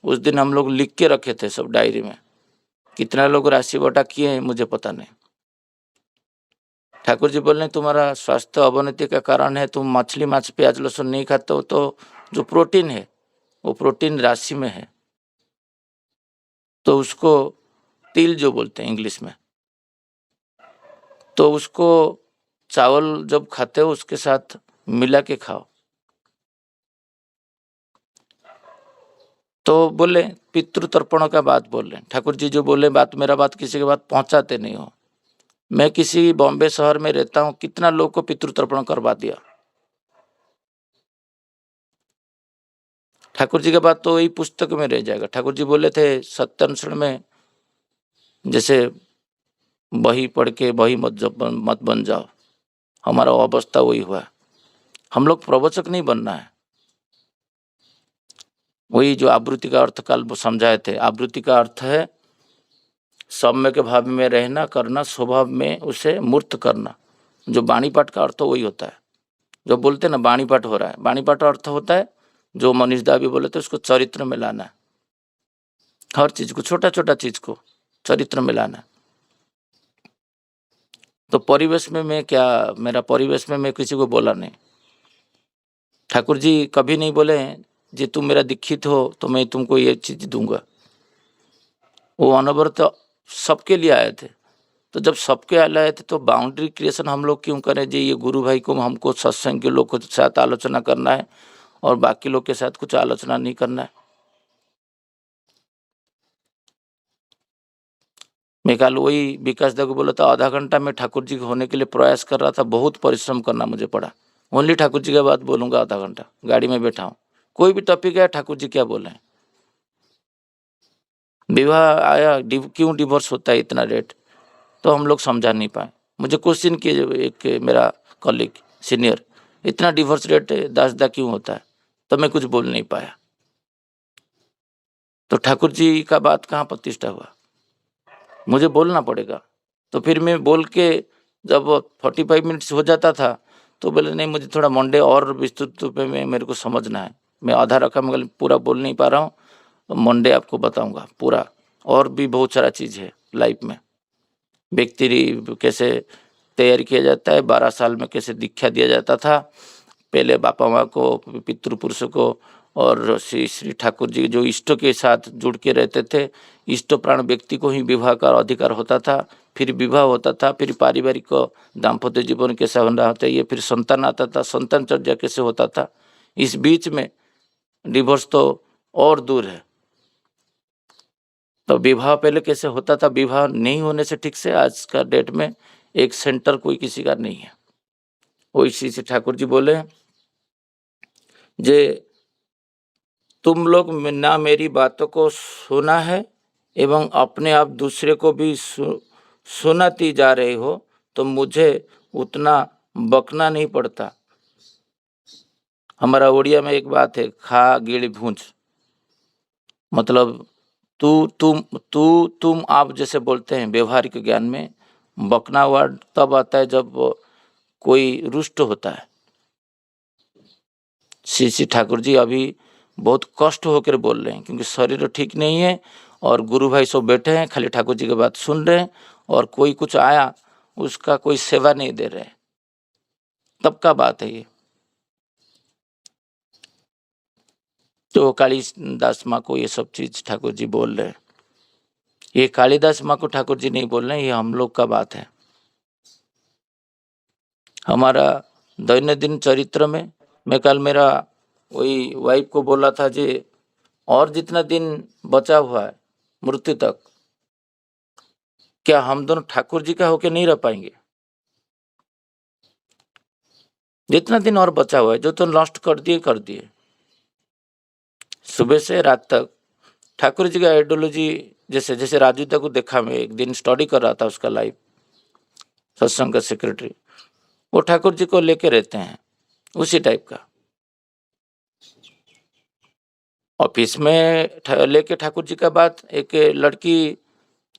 उस दिन हम लोग लिख के रखे थे सब डायरी में, कितना लोग राशि बटा किए हैं मुझे पता नहीं। ठाकुर जी बोल रहे तुम्हारा स्वास्थ्य अवनति का कारण है, तुम मछली मांस प्याज लहसुन नहीं खाते हो, तो जो प्रोटीन है वो प्रोटीन राशि में है, तो उसको तिल जो बोलते हैं इंग्लिश में, तो उसको चावल जब खाते हो उसके साथ मिला के खाओ। तो बोले पितृतर्पण का बात बोल रहे हैं ठाकुर जी, जो बोले बात मेरा बात किसी के बात पहुंचाते नहीं हो। मैं किसी बॉम्बे शहर में रहता हूँ, कितना लोग को पितृतर्पण करवा दिया। ठाकुर जी का बात तो वही पुस्तक में रह जाएगा। ठाकुर जी बोले थे सत्यान्वेषण में, जैसे बही पढ़ के बही मत बन जाओ, हमारा अवस्था वही हुआ। हम लोग प्रवचक नहीं बनना है। वही जो आवृत्ति का अर्थ कल समझाए थे, आवृत्ति का अर्थ है सौम्य के भाव में रहना, करना, स्वभाव में उसे मूर्त करना। जो वाणी पाठ का अर्थ वही होता है, जो बोलते हैं ना वाणी पाठ हो रहा है, वाणी पाठ अर्थ होता है जो मनीष दा भी बोले थे उसको चरित्र में लाना है। हर चीज को, छोटा छोटा चीज को चरित्र में लाना है। तो परिवेश में मैं क्या, मेरा परिवेश में मैं किसी को बोला नहीं। ठाकुर जी कभी नहीं बोले जी तुम मेरा दीक्षित हो तो मैं तुमको ये चीज दूंगा। वो अनवरत सबके लिए आए थे, तो जब सबके आए थे तो बाउंड्री क्रिएशन हम लोग क्यों करें जी? ये गुरु भाई को हमको सत्संग के लोग के साथ आलोचना करना है और बाकी लोग के साथ कुछ आलोचना नहीं करना है। मैं कल वही विकास दा को बोला था, आधा घंटा मैं ठाकुर जी होने के लिए प्रयास कर रहा था, बहुत परिश्रम करना मुझे पड़ा। ओनली ठाकुर जी की बात बोलूंगा आधा घंटा, गाड़ी में बैठा हूँ, कोई भी टॉपिक है ठाकुर जी क्या बोले। विवाह आया, क्यों डिवोर्स होता है इतना रेट, तो हम लोग समझा नहीं पाए। मुझे क्वेश्चन किए एक मेरा कॉलीग सीनियर, इतना डिवोर्स रेट दासदा क्यों होता है, तो मैं कुछ बोल नहीं पाया। तो ठाकुर जी का बात कहाँ प्रतिष्ठा हुआ, मुझे बोलना पड़ेगा। तो फिर मैं बोल के जब 45 मिनट्स हो जाता था तो बोले नहीं मुझे थोड़ा मंडे और विस्तृत रूप में मेरे को समझना है। मैं आधा रखा, मैं पूरा बोल नहीं पा रहा हूँ, मंडे आपको बताऊंगा पूरा, और भी बहुत सारा चीज़ है लाइफ में। व्यक्ति कैसे तैयार किया जाता है, 12 साल में कैसे दीक्षा दिया जाता था। पहले बापा माँ को, पितृपुरुषों को, और श्री श्री ठाकुर जी जो इष्टों के साथ जुड़ के रहते थे, इष्ट प्राण व्यक्ति को ही विवाह का अधिकार होता था। फिर विवाह होता था, फिर पारिवारिक दाम्पत्य जीवन कैसा होना चाहिए, फिर संतान आता था, संतान चर्चा कैसे होता था। इस बीच में डिवोर्स तो और दूर है। तो विवाह पहले कैसे होता था, विवाह नहीं होने से ठीक से आज का डेट में एक सेंटर कोई किसी का नहीं है। वो इसी से ठाकुर जी बोले जे तुम लोग ना मेरी बातों को सुना है एवं अपने आप दूसरे को भी सुनाती जा रहे हो, तो मुझे उतना बकना नहीं पड़ता। हमारा उड़िया में एक बात है, खा गिड़ भूंज, मतलब तुम आप जैसे बोलते हैं व्यवहारिक ज्ञान में। बकना वर्ड तब आता है जब कोई रुष्ट होता है। श्री श्री ठाकुर जी अभी बहुत कष्ट होकर बोल रहे हैं, क्योंकि शरीर ठीक नहीं है और गुरु भाई सब बैठे हैं, खाली ठाकुर जी की बात सुन रहे हैं, और कोई कुछ आया उसका कोई सेवा नहीं दे रहे। तब का बात है ये। तो कालिदास माँ को ये सब चीज ठाकुर जी बोल रहे हैं। ये कालिदास माँ को ठाकुर जी नहीं बोल रहे हैं, ये हम लोग का बात है। हमारा दैनंदिन चरित्र में, मैं कल मेरा वही वाइफ को बोला था जी, और जितना दिन बचा हुआ है मृत्यु तक, क्या हम दोनों ठाकुर जी का होके नहीं रह पाएंगे? जितना दिन और बचा हुआ है, जो तो नष्ट कर दिए। सुबह से रात तक ठाकुर जी का आइडियोलॉजी, जैसे जैसे राजूदा को देखा, मैं एक दिन स्टडी कर रहा था उसका लाइव, सत्संग का सेक्रेटरी, वो ठाकुर जी को लेके रहते हैं उसी टाइप का। ऑफिस में लेके ठाकुर जी का बात, एक लड़की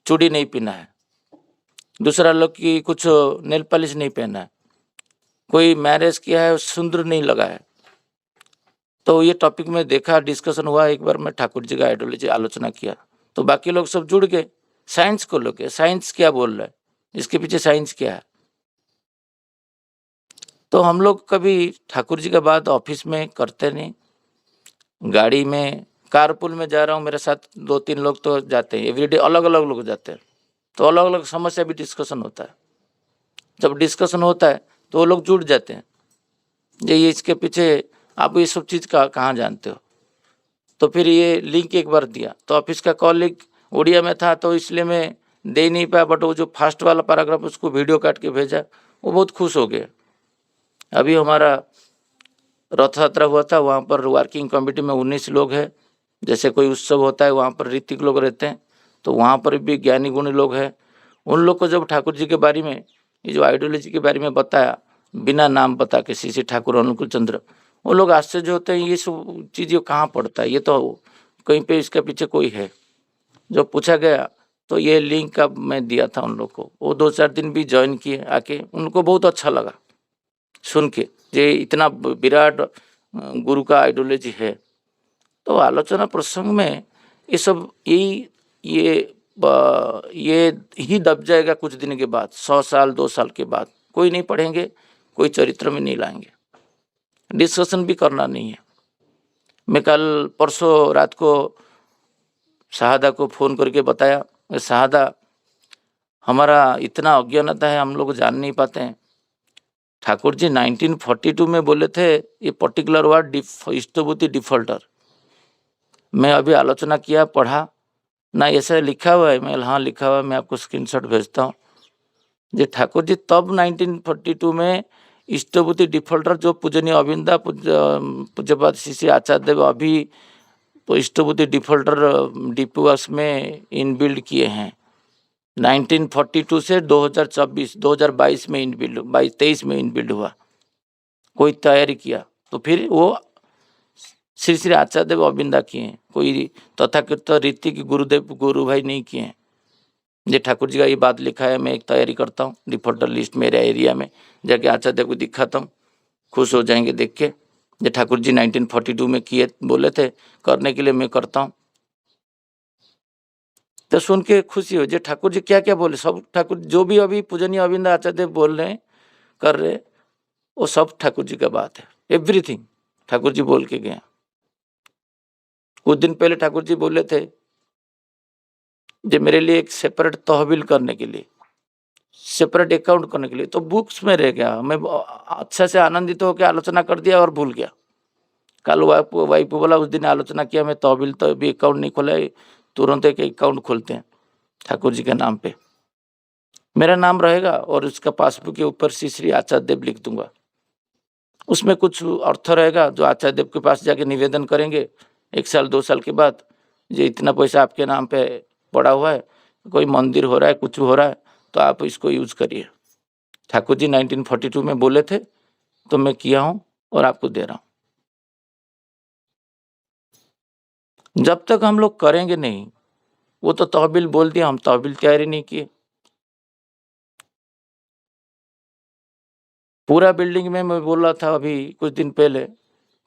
चूड़ी नहीं पहना है, दूसरा लड़की कुछ नेल पॉलिश नहीं पहना है, कोई मैरिज किया है सुंदर नहीं लगा है। तो ये टॉपिक में देखा, डिस्कशन हुआ, एक बार मैं ठाकुर जी का आइडियोलॉजी आलोचना किया, तो बाकी लोग सब जुड़ गए। साइंस को लोग, साइंस क्या बोल रहा है, इसके पीछे साइंस क्या है। तो हम लोग कभी ठाकुर जी का बात ऑफिस में करते नहीं। गाड़ी में कारपूल में जा रहा हूँ, मेरे साथ 2-3 लोग तो जाते हैं, एवरीडे अलग अलग लोग जाते हैं, तो अलग अलग समस्या भी डिस्कशन होता है। जब डिस्कशन होता है तो वो लोग जुड़ जाते हैं, ये इसके पीछे आप ये सब चीज़ का कहाँ जानते हो। तो फिर ये लिंक एक बार दिया, तो ऑफिस का कॉलिग उड़िया में था, तो इसलिए मैं दे नहीं पाया, बट वो जो फर्स्ट वाला पैराग्राफ उसको वीडियो काट के भेजा, वो बहुत खुश हो गए। अभी हमारा रथ यात्रा हुआ था, वहाँ पर वर्किंग कमेटी में 19 लोग हैं। जैसे कोई उत्सव होता है वहाँ पर ऋतिक लोग रहते हैं, तो वहाँ पर भी ज्ञानी गुणी लोग हैं। उन लोग को जब ठाकुर जी के बारे में, ये जो आइडियोलॉजी के बारे में बताया, बिना नाम बता के, श्री ठाकुर अनुकूल चंद्र, वो लोग आश्चर्य होते हैं, ये सब चीज़ कहाँ पड़ता है, ये तो कहीं पे इसके पीछे कोई है। जब पूछा गया तो ये लिंक का मैं दिया था उन लोग को, वो 2-4 दिन भी ज्वाइन किए आके, उनको बहुत अच्छा लगा सुन के, ये इतना विराट गुरु का आइडियोलॉजी है। तो आलोचना प्रसंग में ये सब ये ही दब जाएगा कुछ दिन के बाद, 100 साल 2 साल के बाद कोई नहीं पढ़ेंगे, कोई चरित्र में नहीं लाएंगे, डिस्कशन भी करना नहीं है। मैं कल परसों रात को शहादा को फ़ोन करके बताया, शहादा हमारा इतना अज्ञानता है, हम लोग जान नहीं पाते हैं। ठाकुर जी 1942 में बोले थे ये पर्टिकुलर वर्ड इष्टभूति डिफॉल्टर। मैं अभी आलोचना किया, पढ़ा ना, ऐसा लिखा हुआ है। मैं हाँ लिखा हुआ है, मैं आपको स्क्रीनशॉट भेजता हूँ। जी ठाकुर जी तब 1942 में इष्टभूति डिफॉल्टर, जो पूजनीय अविंदा पूज्यपाद श्री आचार्य देव अभी तो इष्टभूति डिफॉल्टर डीपीएस में इनबिल्ड किए हैं। 1942 से 2022 में इनबिल्ड, 23 में इनबिल्ड हुआ, कोई तैयारी किया तो फिर वो श्री श्री आचार्य देव अविंदा किए, कोई तथाकथित रीति की गुरुदेव गुरु भाई नहीं किए। ये ठाकुर जी का ये बात लिखा है, मैं एक तैयारी करता हूँ डिफॉल्टर लिस्ट मेरे एरिया में जाके आचार्य देव को दिखाता हूँ, खुश हो जाएंगे देख के। ये ठाकुर जी 1942 में किए बोले थे करने के लिए, मैं करता हूँ। तो सुन के खुशी हो, जे ठाकुर जी क्या क्या बोले, सब ठाकुर जो भी अभी पूजनीय अविंद आचार्य देव बोल रहे हैं, कर रहे, वो सब ठाकुर जी का बात है। एवरीथिंग ठाकुर जी बोल के गए। कुछ दिन पहले ठाकुर जी बोले थे जो मेरे लिए एक सेपरेट तहवील करने के लिए, सेपरेट अकाउंट करने के लिए, तो बुक्स में रह गया। मैं अच्छा से आनंदित होकर आलोचना कर दिया और भूल गया। कल वाइफ बोला उस दिन आलोचना किया, मैं तहवील तो भी अकाउंट नहीं खोला है, तुरंत एक अकाउंट खोलते हैं ठाकुर जी के नाम पे, मेरा नाम रहेगा और उसका पासबुक के ऊपर श्री आचार्य देव लिख दूंगा। उसमें कुछ अर्थ रहेगा जो आचार्य देव के पास जाके निवेदन करेंगे 1 साल 2 साल के बाद, ये इतना पैसा आपके नाम पे पड़ा हुआ है, कोई मंदिर हो रहा है, कुछ हो रहा है, तो आप इसको यूज करिए। ठाकुर जी 1942 में बोले थे, तो मैं किया हूं और आपको दे रहा हूं। जब तक हम लोग करेंगे नहीं, वो तो तहवील बोल दिया, हम तहवील तैयारी नहीं किए। पूरा बिल्डिंग में मैं बोल रहा था अभी कुछ दिन पहले,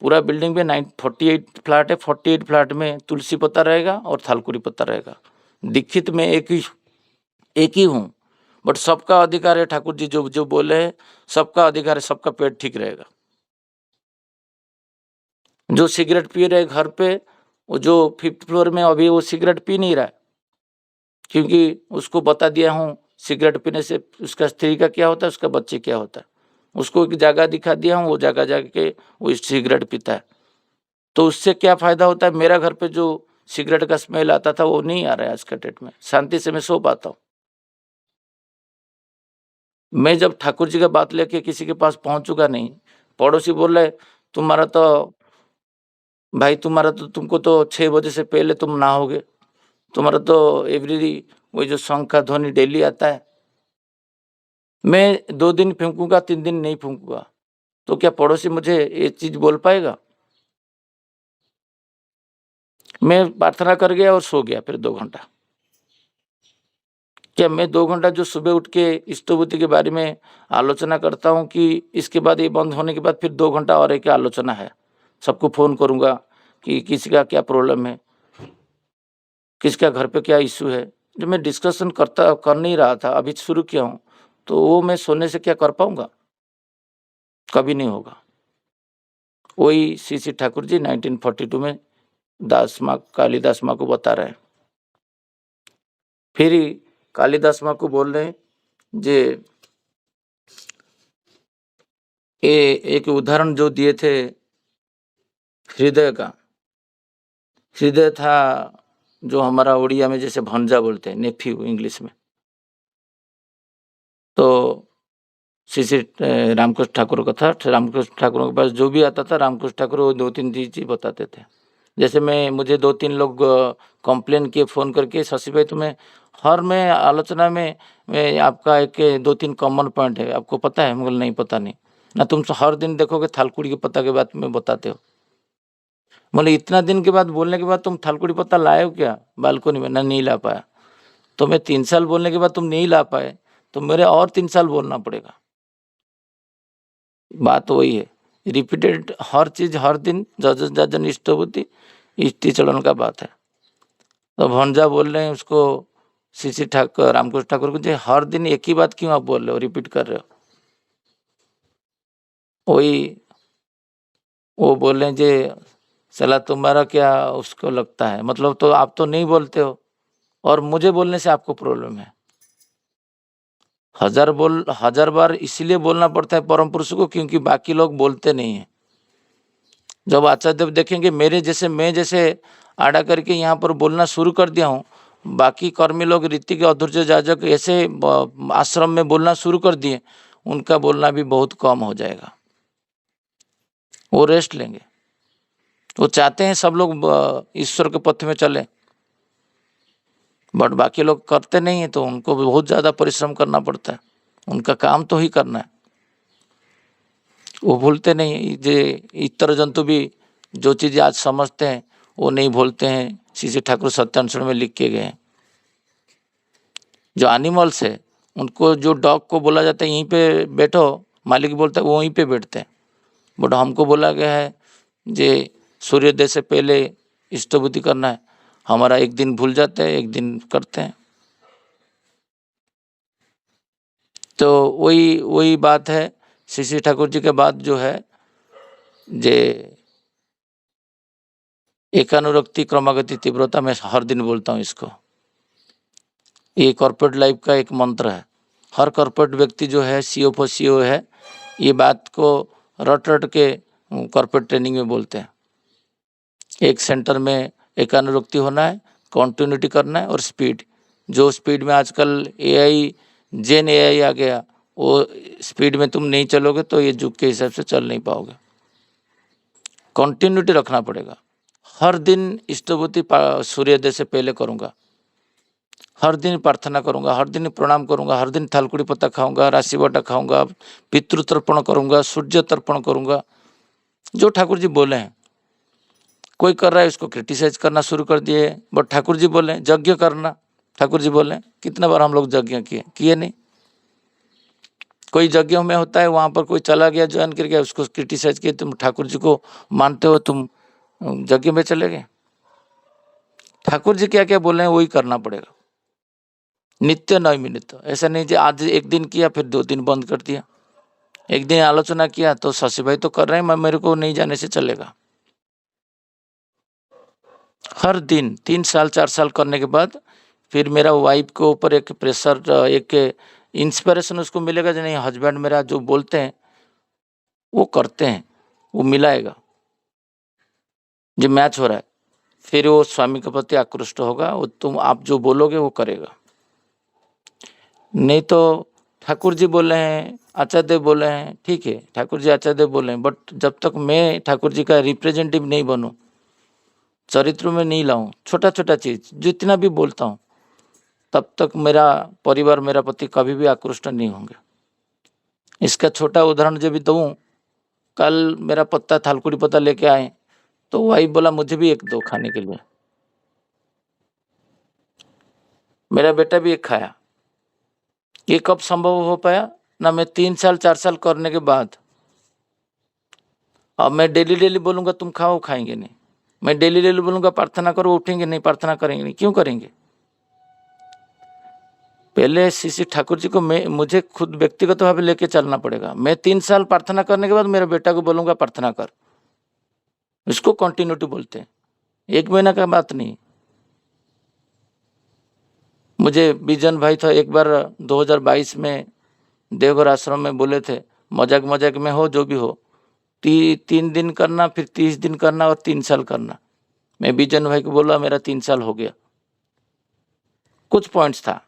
पूरा बिल्डिंग में 48 फ्लैट है, 48 फ्लैट में तुलसी पत्ता रहेगा और थालकुड़ी पत्ता रहेगा। दीक्षित में एक ही हूँ, बट सबका अधिकार है। ठाकुर जी जो जो बोले हैं, सबका अधिकार है, सबका पेट ठीक रहेगा। जो सिगरेट पी रहे घर पे, वो जो 5th फ्लोर में अभी वो सिगरेट पी नहीं रहा है, क्योंकि उसको बता दिया हूँ सिगरेट पीने से उसका स्त्री का क्या होता है, उसका बच्चे क्या होता है। उसको एक जगह दिखा दिया हूँ, वो जगह जाके वो सिगरेट पीता है, तो उससे क्या फायदा होता है। मेरा घर पे जो सिगरेट का स्मेल आता था वो नहीं आ रहा है आज के डेट में, शांति से मैं सो पाता हूँ। मैं जब ठाकुर जी का बात लेके किसी के पास पहुंचूंगा नहीं, पड़ोसी बोल रहे तुम्हारा तो भाई, तुम्हारा तो तुमको तो 6 बजे से पहले तुम नहाओगे, तुम्हारा तो एवरी वही जो शंख का ध्वनि डेली आता है, मैं 2 दिन फूंकूंगा 3 दिन नहीं फूंकूंगा, तो क्या पड़ोसी मुझे ये चीज बोल पाएगा। मैं प्रार्थना कर गया और सो गया फिर 2 घंटा। क्या मैं 2 घंटा जो सुबह उठ के इष्टभूति के बारे में आलोचना करता हूँ कि इसके बाद ये बंद होने के बाद फिर 2 घंटा और एक आलोचना है, सबको फोन करूंगा कि किसी का क्या प्रॉब्लम है, किसका घर पे क्या इश्यू है। जो मैं डिस्कशन कर नहीं रहा था, अभी शुरू किया हूँ, तो वो मैं सोने से क्या कर पाऊंगा, कभी नहीं होगा। वही श्री ठाकुर जी 1942 में दास माँ कालिदास माँ को बता रहे हैं। फिर कालिदास माँ को बोल रहे हैं जे ये एक उदाहरण जो दिए थे हृदय का, हृदय था जो हमारा उड़िया में जैसे भंजा बोलते हैं, नेफ्यू इंग्लिश में। तो श्री रामकृष्ण ठाकुर का था, रामकृष्ण ठाकुर के पास जो भी आता था रामकृष्ण ठाकुर वो 2-3 चीज बताते थे। जैसे मुझे 2-3 लोग कंप्लेन किए फोन करके, शशि भाई तुम्हें हर में आलोचना में आपका एक 2-3 कॉमन पॉइंट है, आपको पता है? मुझे नहीं पता नहीं ना, तुम हर दिन देखोगे थालकुड़ी के पत्ता के बात में बताते हो। बोले इतना दिन के बाद बोलने के बाद तुम थालकुड़ी पत्ता लाए हो क्या बालकोनी में? ना, नहीं ला पाया। तो मैं 3 साल बोलने के बाद तुम नहीं ला पाए, तो मेरे और 3 साल बोलना पड़ेगा। बात वही है, रिपीटेड हर चीज हर दिन जजन इष्टभूति इष्टि चलन का बात है। तो भंजा बोल रहे हैं उसको श्री ठाकुर रामकृष्ण ठाकुर को, हर दिन एक ही बात क्यों आप बोल रहे हो, रिपीट कर रहे हो। वही वो बोल रहे हैं जे सला तुम्हारा क्या उसको लगता है, मतलब तो आप तो नहीं बोलते हो और मुझे बोलने से आपको प्रॉब्लम है। 1000 बार इसलिए बोलना पड़ता है परम पुरुष को क्योंकि बाकी लोग बोलते नहीं है। जब आचार्य देव देखेंगे मेरे जैसे मैं जैसे आड़ा करके यहाँ पर बोलना शुरू कर दिया हूँ, बाकी कर्मी लोग ऋतिक अधूर्य जाजक ऐसे आश्रम में बोलना शुरू कर दिए, उनका बोलना भी बहुत कम हो जाएगा, वो रेस्ट लेंगे। वो चाहते हैं सब लोग ईश्वर के पथ में चले, बट बाकी लोग करते नहीं है, तो उनको बहुत ज़्यादा परिश्रम करना पड़ता है, उनका काम तो ही करना है, वो भूलते नहीं। जे इतर जंतु भी जो चीज़ आज समझते हैं वो नहीं भूलते हैं, श्री ठाकुर सत्यानुसरण में लिख के गए हैं। जो एनिमल्स है उनको, जो डॉग को बोला जाता है यहीं पे बैठो, मालिक बोलता है वो वहीं पे बैठते हैं, बट हमको बोला गया है जे सूर्योदय से पहले इष्टभूति करना है। हमारा एक दिन भूल जाते हैं, एक दिन करते हैं। तो वही वही बात है। श्री श्री ठाकुर जी के बाद जो है जे एकानुरक्ति क्रमागति तीव्रता, मैं हर दिन बोलता हूँ इसको। ये कॉर्पोरेट लाइफ का एक मंत्र है। हर कॉर्पोरेट व्यक्ति जो है सीओ है, ये बात को रट रट के कॉर्पोरेट ट्रेनिंग में बोलते हैं। एक सेंटर में एकानुरक्ति होना है, कॉन्टिन्यूटी करना है और स्पीड। जो स्पीड में आजकल एआई जेन एआई आ गया, वो स्पीड में तुम नहीं चलोगे तो ये युग के हिसाब से चल नहीं पाओगे। कॉन्टिन्यूटी रखना पड़ेगा। हर दिन इष्टभूति सूर्योदय से पहले करूँगा, हर दिन प्रार्थना करूँगा, हर दिन प्रणाम करूँगा, हर दिन थालकुड़ी पत्ता खाऊंगा, राशि बटा खाऊंगा, पितृ तर्पण करूँगा, सूर्य तर्पण करूँगा, जो ठाकुर जी बोले हैं। कोई कर रहा है उसको क्रिटिसाइज करना शुरू कर दिए, बट ठाकुर जी बोले यज्ञ करना, ठाकुर जी बोले। कितना बार हम लोग यज्ञ किए नहीं। कोई यज्ञ में होता है, वहाँ पर कोई चला गया ज्वाइन कर गया, उसको क्रिटिसाइज किए, तुम ठाकुर जी को मानते हो, तुम यज्ञ में चले गए। ठाकुर जी क्या क्या बोले हैं वही करना पड़ेगा, नित्य नैमित्त। ऐसा नहीं कि आज एक दिन किया फिर 2 दिन बंद कर दिया। एक दिन आलोचना किया तो शशि भाई तो कर रहे हैं, मेरे को नहीं जाने से चलेगा। हर दिन 3 साल 4 साल करने के बाद फिर मेरा वाइफ के ऊपर एक प्रेशर, एक इंस्पिरेशन उसको मिलेगा जो नहीं, हस्बैंड मेरा जो बोलते हैं वो करते हैं, वो मिलाएगा। जो मैच हो रहा है, फिर वो स्वामी के प्रति आकृष्ट होगा, वो तुम आप जो बोलोगे वो करेगा। नहीं तो ठाकुर जी बोले हैं, आचार्य देव बोले हैं, ठीक है, ठाकुर जी आचार्य देव बोले हैं, बट जब तक मैं ठाकुर जी का रिप्रेजेंटेटिव नहीं बनूं, चरित्र में नहीं लाऊं, छोटा छोटा चीज जितना भी बोलता हूं, तब तक मेरा परिवार मेरा पति कभी भी आकृष्ट नहीं होंगे। इसका छोटा उदाहरण जब भी दूं, कल मेरा पत्ता थालकुड़ी पत्ता लेके आए तो वाइफ बोला मुझे भी एक दो खाने के लिए, मेरा बेटा भी एक खाया। ये कब संभव हो पाया ना, मैं 3 साल 4 साल करने के बाद। अब मैं डेली डेली बोलूंगा तुम खाओ, खाएंगे नहीं। मैं डेली डेली बोलूंगा प्रार्थना करो, उठेंगे नहीं, प्रार्थना करेंगे नहीं। क्यों करेंगे? पहले श्री ठाकुर जी को मुझे खुद व्यक्तिगत भाव लेके चलना पड़ेगा। मैं 3 साल प्रार्थना करने के बाद मेरे बेटा को बोलूंगा प्रार्थना कर, इसको कंटिन्यूटी बोलते हैं। 1 महीना का बात नहीं। मुझे बिजन भाई था एक बार 2022 में देवघर आश्रम में बोले थे, मजाक मजाक में हो जो भी हो, 3 दिन करना, फिर 30 दिन करना और 3 साल करना। मैं बिजन भाई को बोला मेरा 3 साल हो गया, कुछ पॉइंट्स था,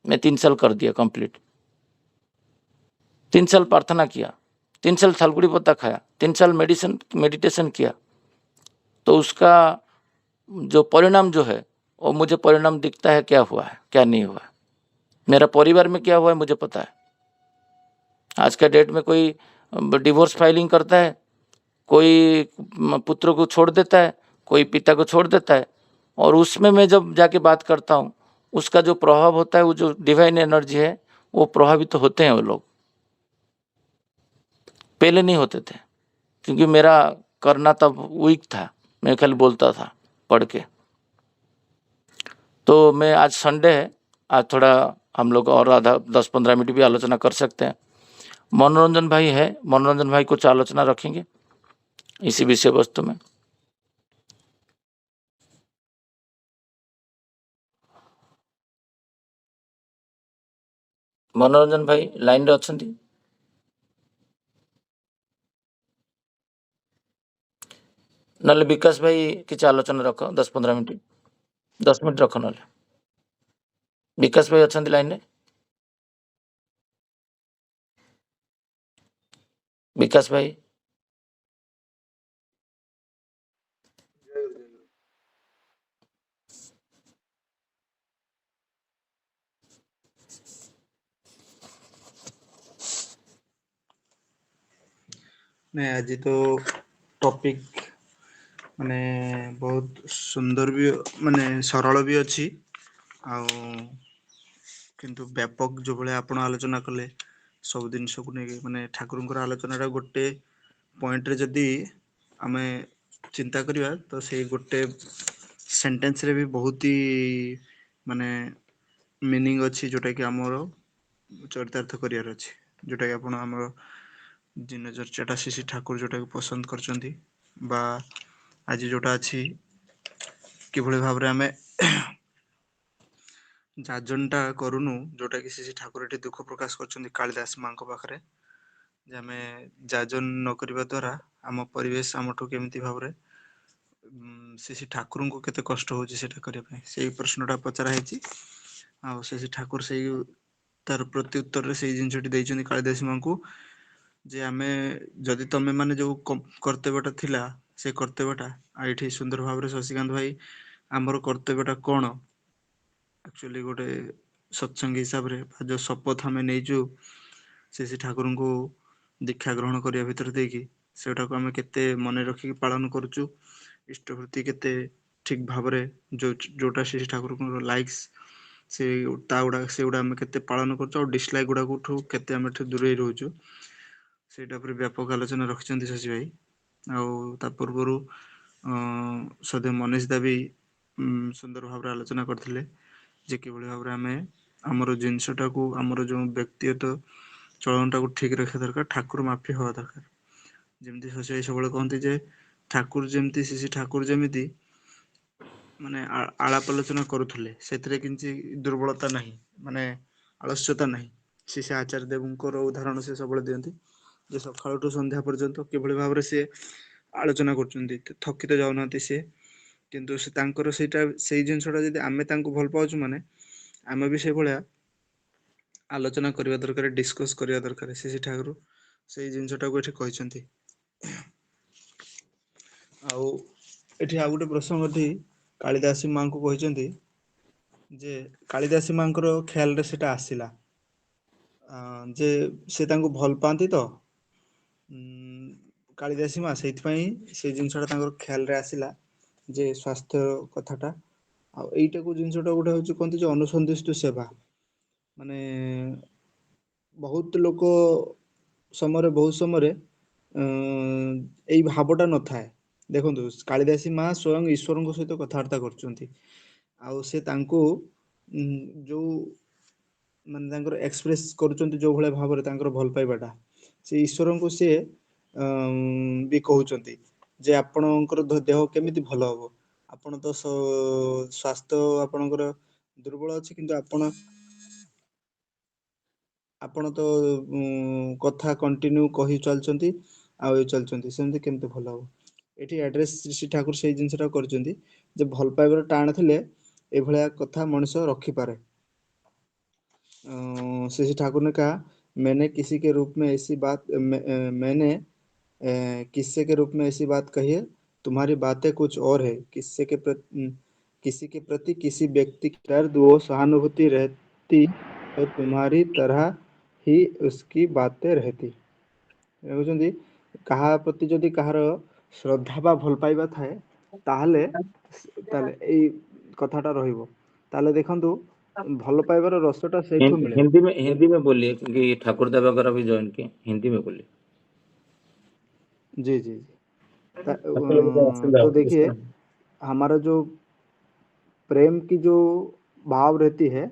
मैं 3 साल कर दिया कंप्लीट। 3 साल प्रार्थना किया, 3 साल थालकुड़ी पत्ता खाया, 3 साल मेडिटेशन किया, तो उसका जो परिणाम जो है वो मुझे परिणाम दिखता है, क्या हुआ है क्या नहीं हुआ है, मेरा परिवार में क्या हुआ है मुझे पता है। आज का डेट में कोई डिवोर्स फाइलिंग करता है, कोई पुत्र को छोड़ देता है, कोई पिता को छोड़ देता है, और उसमें मैं जब जाके बात करता हूँ, उसका जो प्रभाव होता है, वो जो डिवाइन एनर्जी है, वो प्रभावित तो होते हैं वो लोग। पहले नहीं होते थे, क्योंकि मेरा करना तब वीक था, मैं खाली बोलता था पढ़ के। तो मैं आज संडे है, आज थोड़ा हम लोग और आधा 10-15 मिनट भी आलोचना कर सकते हैं। मनोरंजन भाई है, मनोरंजन भाई कुछ आलोचना रखेंगे इसी विषय वस्तु में। मनोरंजन भाई लाइन रे अछंती? नले विकास भाई किसी आलोचना रख 10-15 मिनट, 10 मिनट रख। नले विकास भाई अछंती लाइन रे? विकास भाई नहीं, आज तो टॉपिक माने बहुत सुंदर भी माने सरल भी अच्छी आउ किंतु व्यापक जो भले आपण आलोचना कले सब जिनस को नहीं माने ठाकुर आलोचना गोटे पॉइंट रे जदि आमे चिंता करिया तो से गोटे सेंटेंस रे भी बहुत ही माने मीनिंग अच्छी जोटा कि आमर चरितार्थ करियार अच्छी जोटा कि आपण आमर दिन चर्चाटा श्री ठाकुर जोटा कि पसंद करचंती बा आज जोटा अच्छी किभଳି भाବରେ ଆମେ ଯାଜନଟା କରୁନୁ ଯୋଉଟା କି ଶ୍ରୀ ଠାକୁର ଏଠି ଦୁଃଖ ପ୍ରକାଶ କରୁଛନ୍ତି କାଳିଦାସ ମାଙ୍କ ପାଖରେ ଯେ ଆମେ ଯାଜନ ନ କରିବା ଦ୍ୱାରା ଆମ ପରିବେଶ ଆମଠୁ କେମିତି ଭାବରେ ଶ୍ରୀ ଠାକୁରଙ୍କୁ କେତେ କଷ୍ଟ ହଉଛି ସେଟା କରିବା ପାଇଁ ସେଇ ପ୍ରଶ୍ନଟା ପଚରା ହେଇଛି ଆଉ ଶ୍ରୀ ଠାକୁର ସେଇ ତାର ପ୍ରତି ଉତ୍ତରରେ ସେଇ ଜିନିଷଟି ଦେଇଛନ୍ତି କାଳିଦାସ ମାଙ୍କୁ ଯେ ଆମେ ଯଦି ତମେ ମାନେ ଯୋଉ କର୍ତ୍ତବ୍ୟଟା ଥିଲା ସେ କର୍ତ୍ତବ୍ୟଟା ଆଉ ଏଠି ସୁନ୍ଦର ଭାବରେ ଶଶିକାନ୍ତ ଭାଇ ଆମର କର୍ତ୍ତବ୍ୟଟା କଣ ଆକ୍ଚୁଆଲି ଗୋଟେ ସତ୍ସଙ୍ଗୀ ହିସାବରେ ଯୋଉ ଶପଥ ଆମେ ନେଇଛୁ ଶ୍ରୀ ଠାକୁରଙ୍କୁ ଦୀକ୍ଷା ଗ୍ରହଣ କରିବା ଭିତରେ ଦେଇକି ସେଟାକୁ ଆମେ କେତେ ମନେ ରଖିକି ପାଳନ କରୁଛୁ ଇଷ୍ଟଭୃତି କେତେ ଠିକ ଭାବରେ ଯୋଉଟା ଶ୍ରୀ ଠାକୁରଙ୍କର ଲାଇକ୍ସ ସେଗୁଡା ଆମେ କେତେ ପାଳନ କରୁଛୁ ଆଉ ଡିସଲାଇକ୍ ଗୁଡାକଠୁ କେତେ ଆମେ ଏଠୁ ଦୂରେଇ ରହୁଛୁ ସେଇଟା ଉପରେ ବ୍ୟାପକ ଆଲୋଚନା ରଖିଛନ୍ତି ଶଶି ଭାଇ ଆଉ ତା ପୂର୍ବରୁ ସଦେ ମନୀଷ ଦା ବି ସୁନ୍ଦର ଭାବରେ ଆଲୋଚନା କରିଥିଲେ ଯେ କିଭଳି ଭାବରେ ଆମେ ଆମର ଜିନିଷଟାକୁ ଆମର ଯୋଉ ବ୍ୟକ୍ତିଗତ ଚଳନଟାକୁ ଠିକ ରଖିବା ଦରକାର ଠାକୁର ମାଫି ହବା ଦରକାର ଯେମିତି ଶଶି ଭାଇ ସବୁବେଳେ କହନ୍ତି ଯେ ଠାକୁର ଯେମିତି ଶ୍ରୀ ଠାକୁର ଯେମିତି ମାନେ ଆଳାପ ଆଲୋଚନା କରୁଥିଲେ ସେଥିରେ କିଛି ଦୁର୍ବଳତା ନାହିଁ ମାନେ ଆଳସ୍ୟତା ନାହିଁ ସେ ଆଚାର୍ଯ୍ୟ ଦେବଙ୍କର ଉଦାହରଣ ସେ ସବୁବେଳେ ଦିଅନ୍ତି ଯେ ସକାଳଠୁ ସନ୍ଧ୍ୟା ପର୍ଯ୍ୟନ୍ତ କିଭଳି ଭାବରେ ସେ ଆଲୋଚନା କରୁଛନ୍ତି ଥକିତ ଯାଉନାହାନ୍ତି ସେ କିନ୍ତୁ ସେ ତାଙ୍କର ସେଇ ଜିନିଷଟା ଯଦି ଆମେ ତାଙ୍କୁ ଭଲ ପାଉଛୁ ମାନେ ଆମେ ବି ସେଇଭଳିଆ ଆଲୋଚନା କରିବା ଦରକାର ଡିସକସ କରିବା ଦରକାର ଶ୍ରୀ ଠାକୁର ସେଇ ଜିନିଷଟାକୁ ଏଠି କହିଛନ୍ତି ଆଉ ଏଠି ଆଉ ଗୋଟେ ପ୍ରସଙ୍ଗ ଏଠି କାଳିଦାସ ମାଙ୍କୁ କହିଛନ୍ତି ଯେ କାଳିଦାସୀ ମାଙ୍କର ଖ୍ୟାଲରେ ସେଟା ଆସିଲା ଯେ ସେ ତାଙ୍କୁ ଭଲ ପାଆନ୍ତି ତ କାଳିଦାସୀ ମା ସେଇଥିପାଇଁ ସେଇ ଜିନିଷଟା ତାଙ୍କର ଖ୍ୟାଲରେ ଆସିଲା ଯେ ସ୍ୱାସ୍ଥ୍ୟ କଥାଟା ଆଉ ଏଇଟାକୁ ଜିନିଷଟା ଗୋଟେ ହଉଛି କୁହନ୍ତି ଯେ ଅନୁସନ୍ଧିଷ୍ଟ ସେବା ମାନେ ବହୁତ ଲୋକ ବହୁତ ସମୟରେ ଏଇ ଭାବଟା ନଥାଏ ଦେଖନ୍ତୁ କାଳିଦାସୀ ମା ସ୍ଵୟଂ ଈଶ୍ୱରଙ୍କ ସହିତ କଥାବାର୍ତ୍ତା କରୁଛନ୍ତି ଆଉ ସେ ତାଙ୍କୁ ଯୋଉ ମାନେ ତାଙ୍କର ଏକ୍ସପ୍ରେସ କରୁଛନ୍ତି ଯୋଉ ଭଳିଆ ଭାବରେ ତାଙ୍କର ଭଲ ପାଇବାଟା ସେ ଈଶ୍ୱରଙ୍କୁ ସିଏ ବି କହୁଛନ୍ତି ଯେ ଆପଣଙ୍କର ଦେହ କେମିତି ଭଲ ହବ ଆପଣ ତ ସ୍ୱାସ୍ଥ୍ୟ ଆପଣଙ୍କର ଦୁର୍ବଳ ଅଛି କିନ୍ତୁ ଆପଣ ତ କଥା କଣ୍ଟିନ୍ୟୁ କହି ଚାଲିଛନ୍ତି ଆଉ ଏଇ ଚାଲିଛନ୍ତି ସେମିତି କେମିତି ଭଲ ହବ ଏଠି ଆଡ୍ରେସ ଶ୍ରୀ ଠାକୁର ସେଇ ଜିନିଷଟା କରିଛନ୍ତି ଯେ ଭଲ ପାଇବାର ଟାଣ ଥିଲେ ଏଭଳିଆ କଥା ମଣିଷ ରଖିପାରେ श्री ठाकुर ने कहा मैंने किसी के रूप में ऐसी बात मैंने किस्से के रूप में ऐसी बात कही है तुम्हारी बातें कुछ और है किसी के प्रति किसी व्यक्ति की दर्द वो सहानुभूति रहती और तुम्हारी तरह ही उसकी बातें रहती ବୁଝୁଛନ୍ତି କାହା ପ୍ରତି ଯଦି କାହାର ଶ୍ରଦ୍ଧା ବା ଭଲ ପାଇବା ଥାଏ ତାହେଲେ ଏଇ କଥାଟା ରହିବ ତାହେଲେ ଦେଖନ୍ତୁ ଭଲ ପାଇବାର ରସଟା ସେଇଠୁ ମିଳେ हिंदी में बोलिए क्योंकि ठाकुर दा वगैरह भी ज्वाइन किए हिंदी में बोलिए जी जी तो देखिए हमारा जो प्रेम की जो भाव रहती है